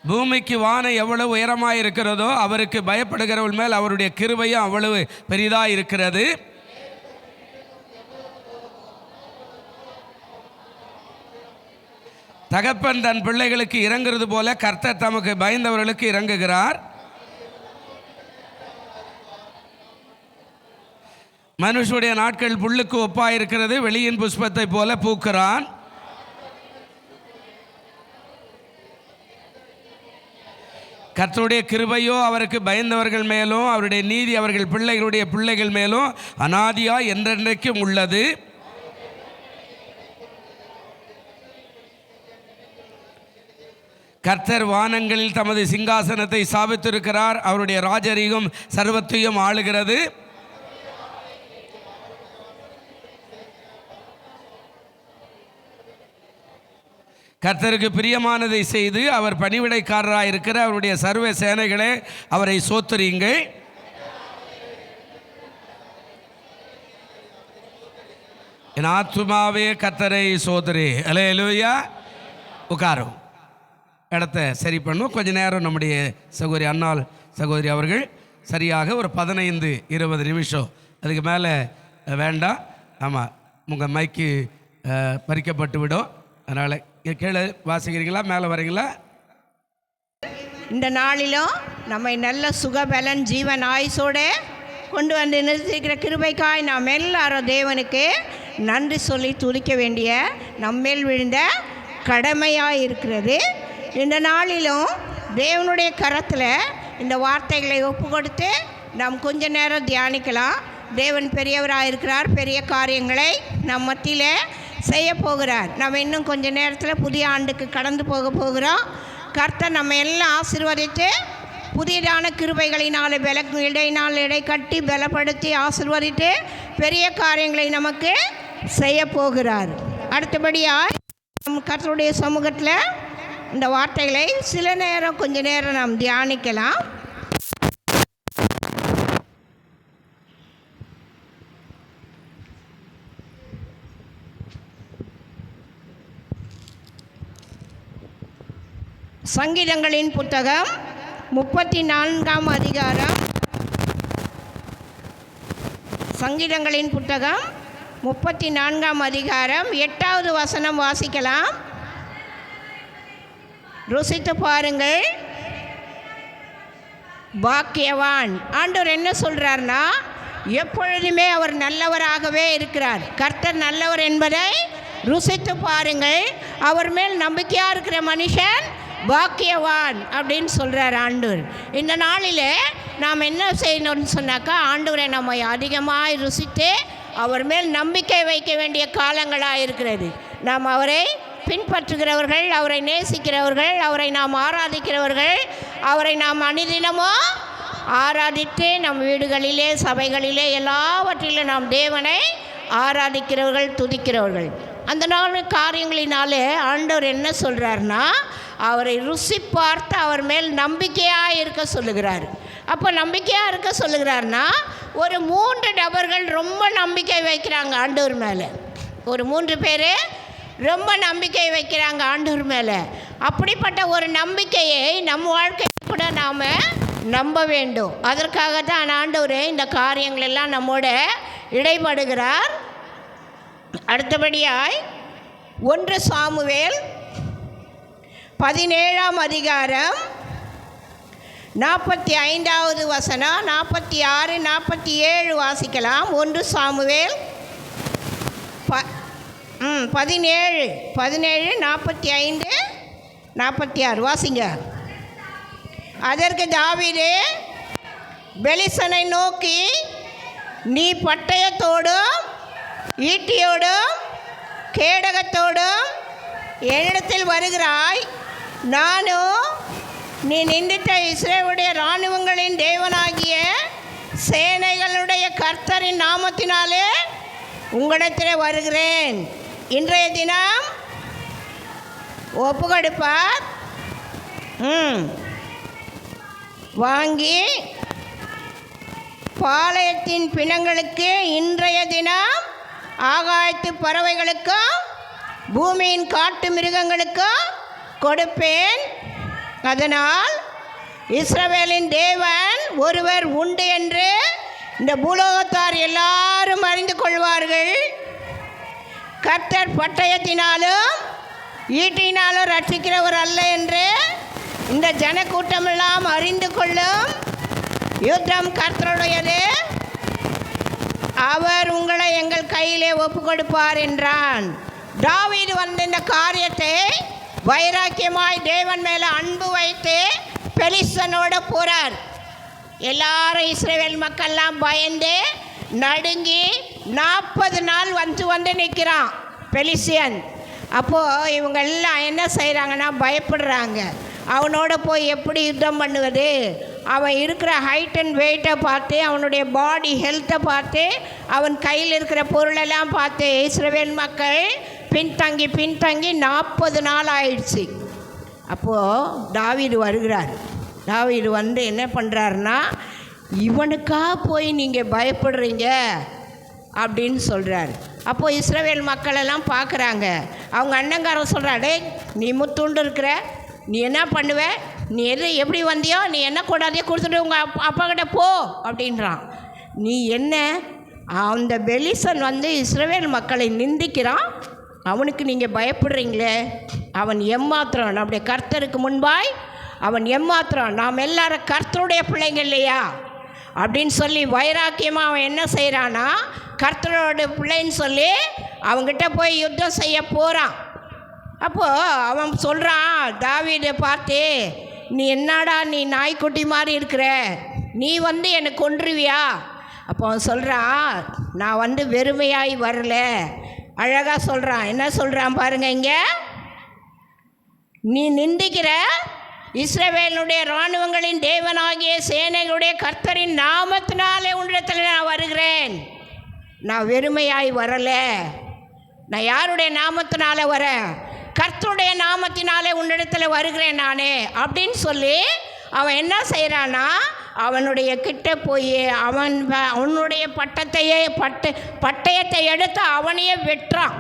பூமிக்கு வானம் எவ்வளவு உயரமாக இருக்கிறதோ அவருக்கு பயப்படுகிறவள் மேல் அவருடைய கிருபையும் அவ்வளவு பெரிதாக இருக்கிறது. தகப்பன் தன் பிள்ளைகளுக்கு இறங்குறது போல கர்த்தர் தமக்கு பயந்தவர்களுக்கு இறங்குகிறார். மனுஷனுடைய நாட்கள் புல்லுக்கு ஒப்பாயிருக்கிறது, வெளியின் புஷ்பத்தை போல பூக்கிறான். கர்த்தருடைய கிருபையோ அவருக்கு பயந்தவர்கள் மேலும் அவருடைய நீதி அவர்கள் பிள்ளைகளுடைய பிள்ளைகள் மேலும் அநாதியா என்றென்றைக்கும் உள்ளது. கர்த்தர் வானங்களில் தமது சிங்காசனத்தை ஸ்தாபித்திருக்கிறார், அவருடைய ராஜரீகம் சர்வத்தையும் ஆளுகிறது. கர்த்தருக்கு பிரியமானதை செய்து அவர் பணிவிடைக்காரராக இருக்கிற அவருடைய சர்வ சேனைகளே அவரை சோத்துறீங்கள். என் ஆத்துமாவே கர்த்தரை சோதரி. அல்லேலூயா. உட்காரும், இடத்த சரி பண்ணும். கொஞ்ச நேரம் நம்முடைய சகோதரி அன்னாள் சகோதரி அவர்கள் சரியாக ஒரு 15-20 நிமிஷம், அதுக்கு மேலே வேண்டாம். ஆமாம், உங்கள் மைக்கு பறிக்கப்பட்டு விடும். அதனால் கீழே வாசிக்கிறீங்களா, மேலே வரீங்களா? இந்த நாளிலும் நம்மை நல்ல சுகபலன் ஜீவன் ஆயுசோடு கொண்டு வந்து நிறுத்திருக்கிற கிருபைக்காய் நாம் எல்லாரும் தேவனுக்கு நன்றி சொல்லி துதிக்க வேண்டிய நம்மேல் விழுந்த கடமையாக இருக்கிறது. இந்த நாளிலும் தேவனுடைய கரத்தில் இந்த வார்த்தைகளை ஒப்பு கொடுத்து நாம் கொஞ்ச நேரம் தியானிக்கலாம். தேவன் பெரியவராக இருக்கிறார், பெரிய காரியங்களை நம் மத்தியில் செய்ய போகிறார். நம்ம இன்னும் கொஞ்ச நேரத்தில் புதிய ஆண்டுக்கு கடந்து போகிறோம். கர்த்தர் நம்ம எல்லாம் ஆசீர்வதித்து புதியதான கிருபைகளினால் இடையினால் இடை கட்டி பலப்படுத்தி ஆசீர்வதித்து பெரிய காரியங்களை நமக்கு செய்ய போகிறார். அடுத்தபடியாக நம் கர்த்தருடைய சமூகத்தில் இந்த வார்த்தைகளை சில நேரம் கொஞ்ச நேரம் நாம் தியானிக்கலாம். சங்கீதங்களின் புத்தகம் 34ஆம் அதிகாரம். சங்கீதங்களின் புத்தகம் 34ஆம் அதிகாரம் 8வது வசனம் வாசிக்கலாம். ருசித்து பாருங்கள், பாக்கியவான். ஆண்டவர் என்ன சொல்கிறார்னா, எப்பொழுதுமே அவர் நல்லவராகவே இருக்கிறார். கர்த்தர் நல்லவர் என்பதை ருசித்து பாருங்கள். அவர் மேல் நம்பிக்கையாக இருக்கிற மனுஷன் பாக்கியவான் அப்படின்னு சொல்கிறார் ஆண்டவர். இந்த நாளில் நாம் என்ன செய்யணும்னு சொன்னாக்கா, ஆண்டவரை நம்ம அதிகமாக ருசித்து அவர் மேல் நம்பிக்கை வைக்க வேண்டிய காலங்களாக இருக்கிறது. நாம் அவரை பின்பற்றுகிறவர்கள், அவரை நேசிக்கிறவர்கள், அவரை நாம் ஆராதிக்கிறவர்கள், அவரை நாம் அனுதினமும் ஆராதித்து நம் வீடுகளிலே சபைகளிலே எல்லாவற்றிலும் நாம் தேவனை ஆராதிக்கிறவர்கள், துதிக்கிறவர்கள். அந்த 4 காரியங்களினாலே ஆண்டவர் என்ன சொல்கிறார்னா, அவரை ருசி பார்த்து அவர் மேல் நம்பிக்கையாக இருக்க சொல்லுகிறார். அப்போ நம்பிக்கையாக இருக்க சொல்லுகிறார்னா, ஒரு 3 நபர்கள் ரொம்ப நம்பிக்கை வைக்கிறாங்க ஆண்டவர் மேலே. ஒரு 3 பேர் ரொம்ப நம்பிக்கை வைக்கிறாங்க ஆண்டவர் மேலே. அப்படிப்பட்ட ஒரு நம்பிக்கையை நம் வாழ்க்கையில் கூட நாம் நம்ப வேண்டும். அதற்காகத்தான் ஆண்டவர் இந்த காரியங்களெல்லாம் நம்மோட இடைபடுகிறார். அடுத்தபடியாய் 1 சாமுவேல் 17ஆம் அதிகாரம் 45வது வசனம், 46, 47 வாசிக்கலாம். 1 சாமுவேல் 17, 45, 46 வாசிங்க. அதற்கு தாவீது பெலிஸ்தனை நோக்கி, நீ பட்டயத்தோடும் ஈட்டியோடும் கேடகத்தோடும் என்னிடத்தில் வருகிறாய், நானும் நீ நின்றிட்ட இஸ்ரவேலுடைய இராணுவங்களின் தேவனாகிய சேனைகளுடைய கர்த்தரின் நாமத்தினாலே உங்களிடத்தில் வருகிறேன். இன்றைய தினம் ஒப்புக்கொடுப்பார் வாங்கி பாளையத்தின் பிணங்களுக்கு இன்றைய தினம் ஆகாயத்து பறவைகளுக்கும் பூமியின் காட்டு மிருகங்களுக்கும் கொடுப்பேன். அதனால் இஸ்ரவேலின் தேவன் ஒருவர் உண்டு என்று இந்த பூலோகத்தார் எல்லாரும் அறிந்து கொள்வார்கள். கர்த்தர் பட்டயத்தினாலும் ஈட்டினாலும் ரட்சிக்கிறவர் அல்ல என்று இந்த ஜனக்கூட்டமெல்லாம் அறிந்து கொள்ளும். யுத்தம் கர்த்தருடையது, அவர் உங்களை எங்கள் கையிலே ஒப்பு கொடுப்பார் என்றான். தாவீது வந்த இந்த காரியத்தை வைராக்கியமாய் தேவன் மேலே அன்பு வைத்து பெலிஸ்தனோட போகிறார். எல்லாரும் இஸ்ரவேல் மக்கள்லாம் பயந்து நடுங்கி 40 நாள் வந்து நிற்கிறான் பெலிஸ்தியன். அப்போது இவங்க எல்லாம் என்ன செய்கிறாங்கன்னா பயப்படுறாங்க. அவனோட போய் எப்படி யுத்தம் பண்ணுவது? அவன் இருக்கிற ஹைட் அண்ட் வெயிட்டை பார்த்து, அவனுடைய பாடி ஹெல்த்தை பார்த்து, அவன் கையில் இருக்கிற பொருளெல்லாம் பார்த்து இஸ்ரவேல் மக்கள் பின்தங்கி 40 நாள் ஆயிடுச்சு. அப்போது தாவீது வருகிறார். தாவீது வந்து என்ன பண்ணுறாருன்னா, இவனுக்காக போய் நீங்கள் பயப்படுறீங்க அப்படின்னு சொல்கிறார். அப்போது இஸ்ரவேல் மக்களெல்லாம் பார்க்குறாங்க. அவங்க அண்ணங்காரன் சொல்கிறாடே, நீ முத்துண்டு இருக்கிற, நீ என்ன பண்ணுவ, நீ எப்படி வந்தியோ, நீ என்ன கூடாதே கொடுத்துட்டு உங்கள் அப்பா கிட்ட போ அப்படின்றான். நீ என்ன, அந்த பெலிஸ்தன் வந்து இஸ்ரவேல் மக்களை நிந்திக்கிறான், அவனுக்கு நீங்கள் பயப்படுறீங்களே, அவன் எம்மாத்திரம், நம்முடைய கர்த்தருக்கு முன்பாய் அவன் எம்மாத்திரம், நாம் எல்லாரும் கர்த்தருடைய பிள்ளைங்க இல்லையா அப்படின்னு சொல்லி வைராக்கியமாக அவன் என்ன செய்கிறான்னா, கர்த்தரோட பிள்ளைன்னு சொல்லி அவங்ககிட்ட போய் யுத்தம் செய்ய போகிறான். அப்போது அவன் சொல்கிறான் தாவீதை பார்த்து, நீ என்னடா நீ நாய்க்குட்டி மாதிரி இருக்கிற, நீ வந்து என்னை கொன்றுவியா? அப்போ அவன் சொல்கிறான், நான் வந்து வெறுமையாய் வரல. அழகாக சொல்கிறான். என்ன சொல்கிறான் பாருங்க இங்கே, நீ நிந்திக்கிற இஸ்ரவேலுடைய இராணுவங்களின் தேவனாகிய சேனைகளுடைய கர்த்தரின் நாமத்தினாலே உன்னிடத்தில் நான் வருகிறேன். நான் வெறுமையாய் வரலை. நான் யாருடைய நாமத்தினால வரேன்? கர்த்தருடைய நாமத்தினாலே உன்னிடத்தில் வருகிறேன் நானே அப்படின்னு சொல்லி அவன் என்ன செய்கிறான்னா, அவனுடைய கிட்ட போய் அவனுடைய பட்டயத்தை எடுத்து அவனையே வெட்டுறான்.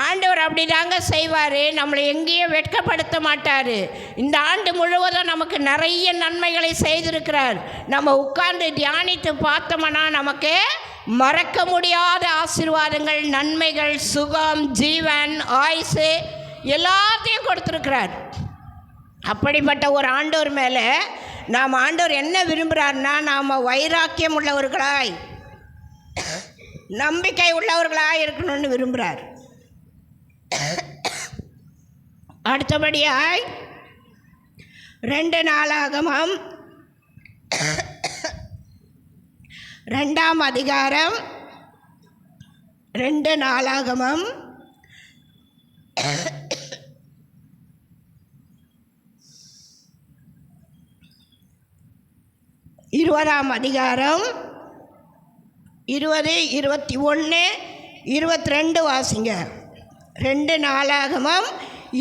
ஆண்டவர் அப்படி தாங்க செய்வார். நம்மளை எங்கேயும் வெட்கப்படுத்த மாட்டார். இந்த ஆண்டு முழுவதும் நமக்கு நிறைய நன்மைகளை செய்திருக்கிறார். நம்ம உட்கார்ந்து தியானித்து பார்த்தோம்னா நமக்கு மறக்க முடியாத ஆசீர்வாதங்கள், நன்மைகள், சுகம், ஜீவன், ஆயுசு எல்லாத்தையும் கொடுத்துருக்கிறார். அப்படிப்பட்ட ஒரு ஆண்டவர் மேலே நாம் ஆண்டவர் என்ன விரும்புகிறார்னா, நாம் வைராக்கியம் உள்ளவர்களாய் நம்பிக்கை உள்ளவர்களாய் இருக்கணும்னு விரும்புகிறார். அடுத்தபடியாய் 2 நாளாகமம் 2ஆம் அதிகாரம் 2 நாளாகமம் 2 20ஆம் அதிகாரம் 20, 21, 22 வாசிங்க. 2 நாளாகமம்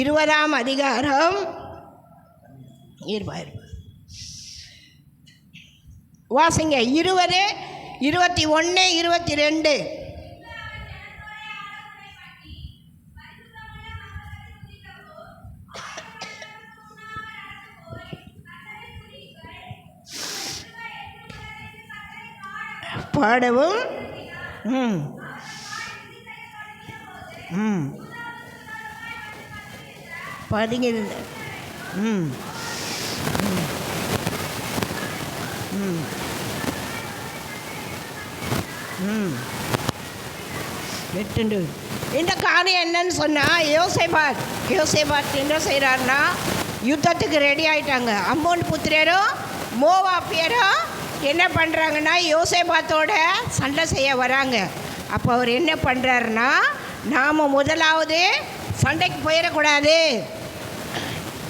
20ஆம் அதிகாரம் 20 வாசிங்க. 20, 21, 22. பாடவும் படிங்க. வெட்டுண்டு இந்த காரியம் என்னன்னு சொன்னால், யோசேபாத் என்ன செய்கிறாருன்னா, யுத்தத்துக்கு ரெடி ஆகிட்டாங்க. அம்மோன் புத்திரரும் மோவாபியரும் என்ன பண்ணுறாங்கன்னா யோசேபாத்தோட சண்டை செய்ய வராங்க. அப்போ அவர் என்ன பண்ணுறாருன்னா, நாம் முதலாவது சண்டைக்கு போயிடக்கூடாது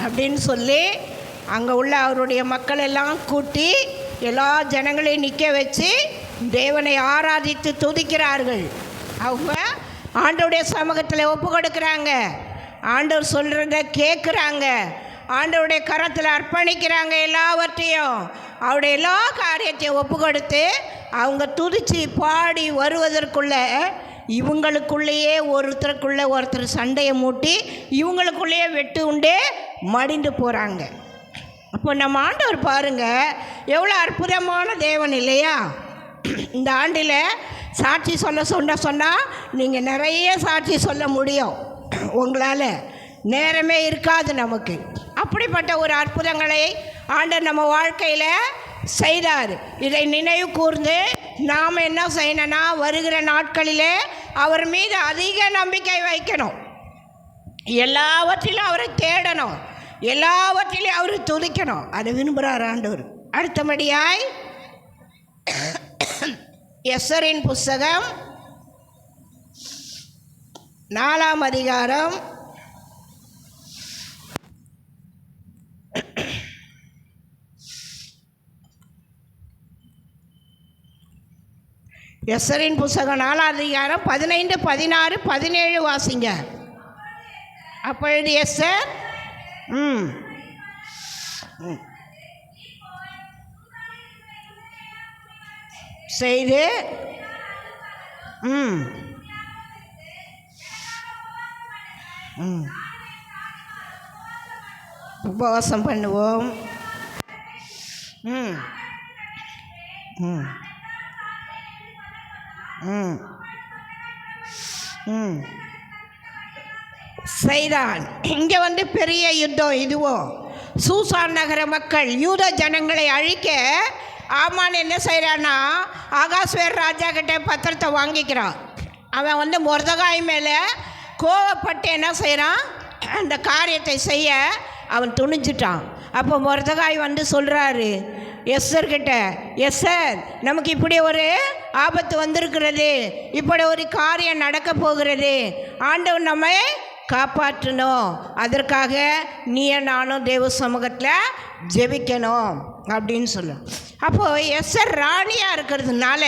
அப்படின்னு சொல்லி அங்கே உள்ள அவருடைய மக்கள் எல்லாம் கூட்டி எல்லா ஜனங்களையும் நிற்க வச்சு தேவனை ஆராதித்து துதிக்கிறார்கள். அவங்க ஆண்டவருடைய சமூகத்தில் ஒப்பு கொடுக்குறாங்க. ஆண்டவர் சொல்கிறத கேட்குறாங்க. ஆண்டவருடைய கரத்தில் அர்ப்பணிக்கிறாங்க. எல்லாவற்றையும் அவருடைய எல்லா காரியத்தையும் ஒப்பு கொடுத்து அவங்க துதிச்சு பாடி வருவதற்குள்ள இவங்களுக்குள்ளேயே ஒருத்தர் சண்டையை மூட்டி இவங்களுக்குள்ளேயே வெட்டு உண்டே மடிந்து போகிறாங்க. அப்போ நம்ம ஆண்டவர் பாருங்கள், எவ்வளோ அற்புதமான தேவன் இல்லையா? இந்த ஆண்டில் சாட்சி சொன்னால் நீங்கள் நிறைய சாட்சி சொல்ல முடியும். உங்களால் நேரமே இருக்காது நமக்கு. அப்படிப்பட்ட ஒரு அற்புதங்களை ஆண்டவர் நம்ம வாழ்க்கையில் செய்தார். இதை நினைவு கூர்ந்து நாம் என்ன செய்யணும்னா, வருகிற நாட்களிலே அவர் மீது அதிக நம்பிக்கை வைக்கணும். எல்லாவற்றிலும் அவரை தேடணும். எல்லாவற்றிலும் அவர் துதிக்கணும். அதை விரும்புகிறார் ஆண்டவர். அடுத்தபடியாய் எஸ்தரின் புஸ்தகம் 4ஆம் அதிகாரம் 4ஆம் அதிகாரம் 15, 16, 17 வாசிங்க. அப்பொழுது எஸ்தர் செய்து உபவாசம் பண்ணுவோம். செய்தான். இங்கே வந்து பெரிய யுத்தம். இதுவோ சூசான் நகர மக்கள் யூத ஜனங்களை அழிக்க ஆமான் என்ன செய்கிறான்னா, ஆகாஸ்வேர் ராஜா கிட்ட பத்திரத்தை வாங்கிக்கிறான். அவன் வந்து மொர்தகாய் மேலே கோவப்பட்டு என்ன செய்கிறான், அந்த காரியத்தை செய்ய அவன் துணிஞ்சிட்டான். அப்போ மொர்தகாய் வந்து சொல்கிறாரு எஸ்தர்கிட்ட, எஸ்தர், நமக்கு இப்படி ஒரு ஆபத்து வந்திருக்கிறது, இப்படி ஒரு காரியம் நடக்க போகிறது, ஆண்டவர் நம்மை காப்பாற்றணும், அதற்காக நீயே நானும் தேவ சமூகத்தில் ஜெபிக்கணும் அப்படின்னு சொல்லும். அப்போது எஸ்தர் ராணியாக இருக்கிறதுனால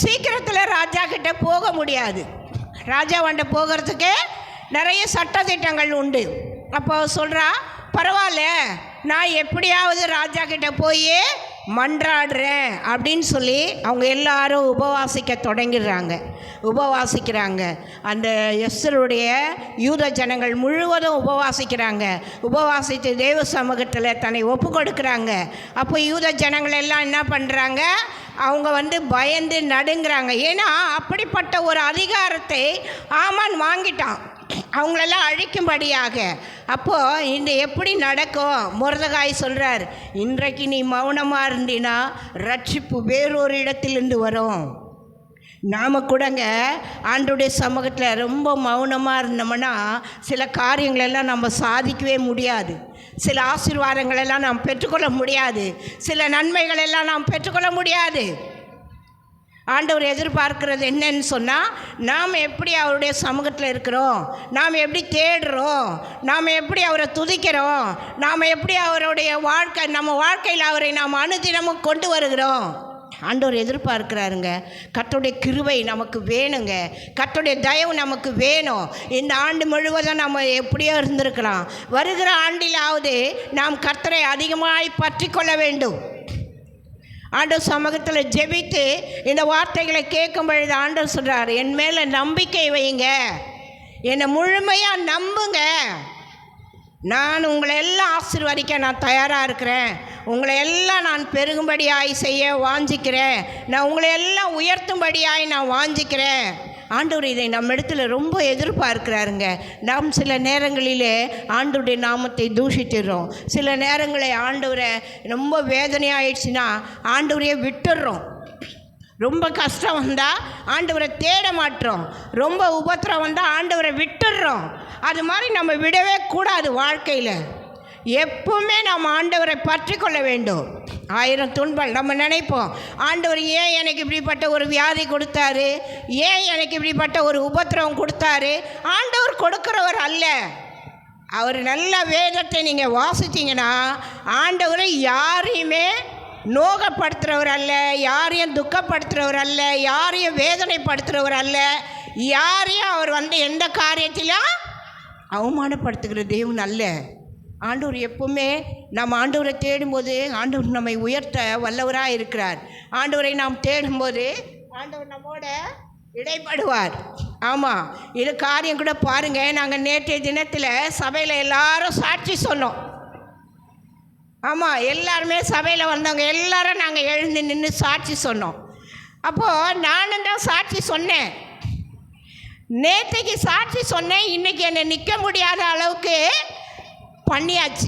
சீக்கிரத்தில் ராஜா கிட்ட போக முடியாது. ராஜா வண்ட போகிறதுக்கு நிறைய சட்டத்திட்டங்கள் உண்டு. அப்போ சொல்கிறா, பரவாயில்ல, நான் எப்படியாவது ராஜா கிட்ட போய் மன்றாடுறேன் அப்படின்னு சொல்லி அவங்க எல்லாரும் உபவாசிக்கிறாங்க. அந்த எஸ்தருடைய யூத ஜனங்கள் முழுவதும் உபவாசித்து தேவ சமூகத்தில் தன்னை ஒப்பு கொடுக்குறாங்க. அப்போ யூத ஜனங்கள் எல்லாம் என்ன பண்ணுறாங்க, அவங்க வந்து பயந்து நடுங்கிறாங்க. ஏன்னா அப்படிப்பட்ட ஒரு அதிகாரத்தை ஆமான் வாங்கிட்டான், அவங்களெல்லாம் அழிக்கும்படியாக. அப்போது இந்த எப்படி நடக்கும்? மொர்தகாய் சொல்கிறார், இன்றைக்கு நீ மௌனமாக இருந்தினா ரட்சிப்பு வேறொரு இடத்திலிருந்து வரும். நாம் கூடங்க ஆண்டவருடைய சமூகத்தில் ரொம்ப மௌனமாக இருந்தோம்னா சில காரியங்களெல்லாம் நம்ம சாதிக்கவே முடியாது. சில ஆசீர்வாதங்களெல்லாம் நாம் பெற்றுக்கொள்ள முடியாது. சில நன்மைகளெல்லாம் நாம் பெற்றுக்கொள்ள முடியாது. ஆண்டவர் எதிர்பார்க்கிறது என்னன்னு சொன்னால், நாம் எப்படி அவருடைய சமூகத்தில் இருக்கிறோம், நாம் எப்படி தேடுறோம், நாம் எப்படி அவரை துதிக்கிறோம், நாம் எப்படி அவருடைய நம்ம வாழ்க்கையில் அவரை நாம் அனுதினமும் கொண்டு வருகிறோம். ஆண்டவர் எதிர்பார்க்கிறாருங்க. கர்த்தருடைய கிருபை நமக்கு வேணுங்க, கர்த்தருடைய தயவு நமக்கு வேணும். இந்த ஆண்டு முழுவதும் நம்ம எப்படியோ இருந்திருக்கலாம், வருகிற ஆண்டிலாவது நாம் கர்த்தரை அதிகமாய் பற்றி கொள்ள வேண்டும். ஆண்டவர் சமூகத்தில் ஜெபித்து இந்த வார்த்தைகளை கேட்கும் பொழுது ஆண்டவர் சொல்கிறார், என் மேலே நம்பிக்கை வைங்க, என்னை முழுமையாக நம்புங்க, நான் உங்களை எல்லாம் ஆசீர்வதிக்க நான் தயாராக இருக்கிறேன், உங்களை எல்லாம் நான் பெருகும்படியாய் செய்ய வாஞ்சிக்கிறேன், நான் உங்களை எல்லாம் உயர்த்தும்படியாய் நான் வாஞ்சிக்கிறேன். ஆண்டவர் இதை நம்ம இடத்துல ரொம்ப எதிர்பார்க்கிறாருங்க. நாம் சில நேரங்களிலே ஆண்டவருடைய நாமத்தை தூஷித்துடுறோம். சில நேரங்களில் ஆண்டவரை ரொம்ப வேதனையாயிடுச்சுன்னா ஆண்டவரையே விட்டுடுறோம். ரொம்ப கஷ்டம் வந்தால் ஆண்டவரை தேட மாட்டோம். ரொம்ப உபத்திரம் வந்தால் ஆண்டவரை விட்டுடுறோம். அது மாதிரி நம்ம விடவே கூடாது. வாழ்க்கையில் எப்பவுமே நாம் ஆண்டவரை பற்றி கொள்ள வேண்டும். 1000 துன்பம் நம்ம நினைப்போம், ஆண்டவர் ஏன் எனக்கு இப்படிப்பட்ட ஒரு வியாதி கொடுத்தாரு, ஏன் எனக்கு இப்படிப்பட்ட ஒரு உபத்திரவம் கொடுத்தாரு. ஆண்டவர் கொடுக்குறவர் அல்ல. அவர் நல்ல வேதத்தை நீங்கள் வாசித்தீங்கன்னா, ஆண்டவரை யாரையுமே நோகப்படுத்துகிறவர் அல்ல, யாரையும் துக்கப்படுத்துகிறவர் அல்ல, யாரையும் வேதனைப்படுத்துகிறவர் அல்ல, யாரையும் அவர் எந்த காரியத்திலும் அவமானப்படுத்துகிற தேவன் அல்ல. ஆண்டவர் எப்பவுமே நம்ம ஆண்டவரை தேடும்போது ஆண்டவர் நம்மை உயர்த்த வல்லவராக இருக்கிறார். ஆண்டவரை நாம் தேடும்போது ஆண்டவர் நம்மோட இடைப்படுவார். ஆமாம், இது காரியம் கூட பாருங்கள். நாங்கள் நேற்றைய தினத்தில் சபையில் எல்லாரும் சாட்சி சொன்னோம். ஆமாம், எல்லாருமே சபையில் வந்தவங்க எல்லாரும் நாங்கள் எழுந்து நின்று சாட்சி சொன்னோம். அப்போது நானும் தான் சாட்சி சொன்னேன். நேற்றைக்கு சாட்சி சொன்னேன், இன்றைக்கி என்னை நிற்க முடியாத அளவுக்கு பண்ணியாச்சு.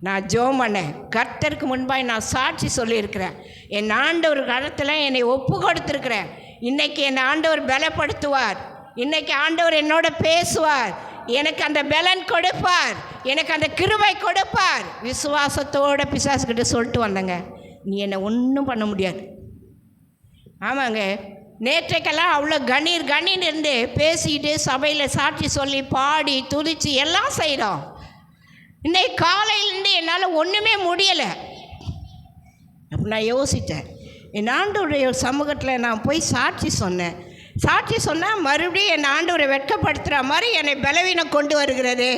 நான் ஜெபம் பண்ணேன், கர்த்தருக்கு முன்பாக நான் சாட்சி சொல்லியிருக்கிறேன். என் ஆண்டவர் கரத்தில் என்னை ஒப்பு கொடுத்துருக்கிறேன். இன்றைக்கி என் ஆண்டவர் பலப்படுத்துவார், இன்றைக்கி ஆண்டவர் என்னோட பேசுவார், எனக்கு அந்த பலன் கொடுப்பார், எனக்கு அந்த கிருபை கொடுப்பார். விசுவாசத்தோட பிசாசுக்கிட்ட சொல்லிட்டு வந்தேங்க, நீ என்னை ஒன்றும் பண்ண முடியாது. ஆமாங்க, நேற்றைக்கெல்லாம் அவ்வளோ கணீர் இருந்து பேசிக்கிட்டு சபையில் சாட்சி சொல்லி பாடி துதிச்சு எல்லாம் செய்கிறோம். இன்றைக்கு காலையிலேருந்து என்னால் ஒன்றுமே முடியலை. அப்போ நான் யோசித்தேன், என் ஆண்டவருடைய சமூகத்தில் நான் போய் சாட்சி சொன்னேன். சாட்சி சொன்னால் மறுபடியும் என் ஆண்டவரை வெட்கப்படுத்துகிற மாதிரி என்னை பலவீனம் கொண்டு வருகிறது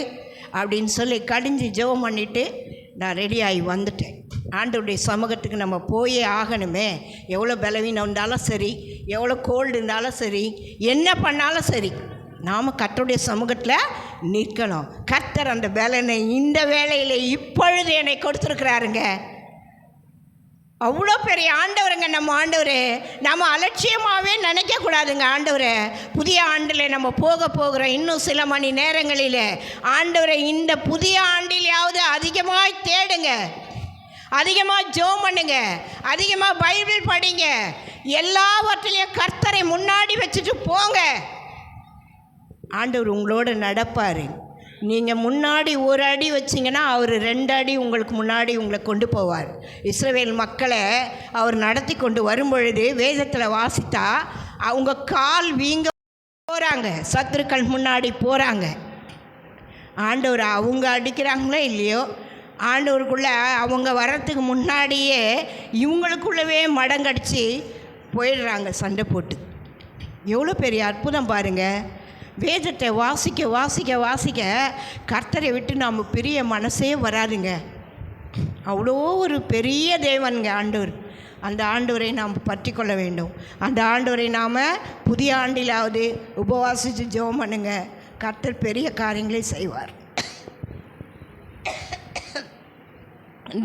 அப்படின்னு சொல்லி கடிஞ்சு ஜெபம் பண்ணிவிட்டு நான் ரெடியாகி வந்துட்டேன். ஆண்டவருடைய சமூகத்துக்கு நம்ம போயே ஆகணுமே. எவ்வளோ பலவீனம் இருந்தாலும் சரி, எவ்வளோ கோல்டு இருந்தாலும் சரி, என்ன பண்ணாலும் சரி, நாம் கர்த்தருடைய சமூகத்தில் நிற்கணும். கர்த்தர் அந்த பலனை இந்த வேளையில் இப்பொழுது என்னை கொடுத்துருக்கிறாருங்க. அவ்வளோ பெரிய ஆண்டவருங்க நம்ம ஆண்டவர். நம்ம அலட்சியமாகவே நினைக்கக்கூடாதுங்க ஆண்டவரை. புதிய ஆண்டில் நம்ம போகிறோம். இன்னும் சில மணி நேரங்களில் ஆண்டவரை இந்த புதிய ஆண்டிலையாவது அதிகமாக தேடுங்க, அதிகமாக ஜெபம் பண்ணுங்க, அதிகமாக பைபிள் படிங்க, எல்லாவற்றிலையும் கர்த்தரை முன்னாடி வச்சுட்டு போங்க. ஆண்டவர் உங்களோட நடப்பார். நீங்கள் முன்னாடி ஒரு அடி வச்சிங்கன்னா அவர் 2 அடி உங்களுக்கு முன்னாடி உங்களை கொண்டு போவார். இஸ்ரவேல் மக்களை அவர் நடத்தி கொண்டு வரும்பொழுது வேதத்தில் வாசித்தா அவங்க கால் வீங்க போகிறாங்க, சத்துருக்கள் முன்னாடி போகிறாங்க. ஆண்டவர் அவங்க அடிக்கிறாங்களோ இல்லையோ, ஆண்டவருக்குள்ளே அவங்க வர்றதுக்கு முன்னாடியே இவங்களுக்குள்ளவே மடங்கடிச்சு போயிடுறாங்க சண்டை போட்டு. எவ்வளோ பெரிய அற்புதம் பாருங்கள். வேதத்தை வாசிக்க வாசிக்க வாசிக்க கர்த்தரை விட்டு நாம் பிரிய மனசே வராதுங்க. அவ்வளோ ஒரு பெரிய தேவனுங்க ஆண்டவர். அந்த ஆண்டவரை நாம் பற்றி கொள்ள வேண்டும். அந்த ஆண்டவரை நாம் புதிய ஆண்டிலாவது உபவாசித்து ஜெபம் பண்ணுங்க, கர்த்தர் பெரிய காரியங்களை செய்வார்.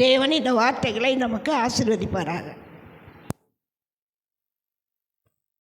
தேவன் இந்த வார்த்தைகளை நமக்கு ஆசீர்வதிப்பாராக.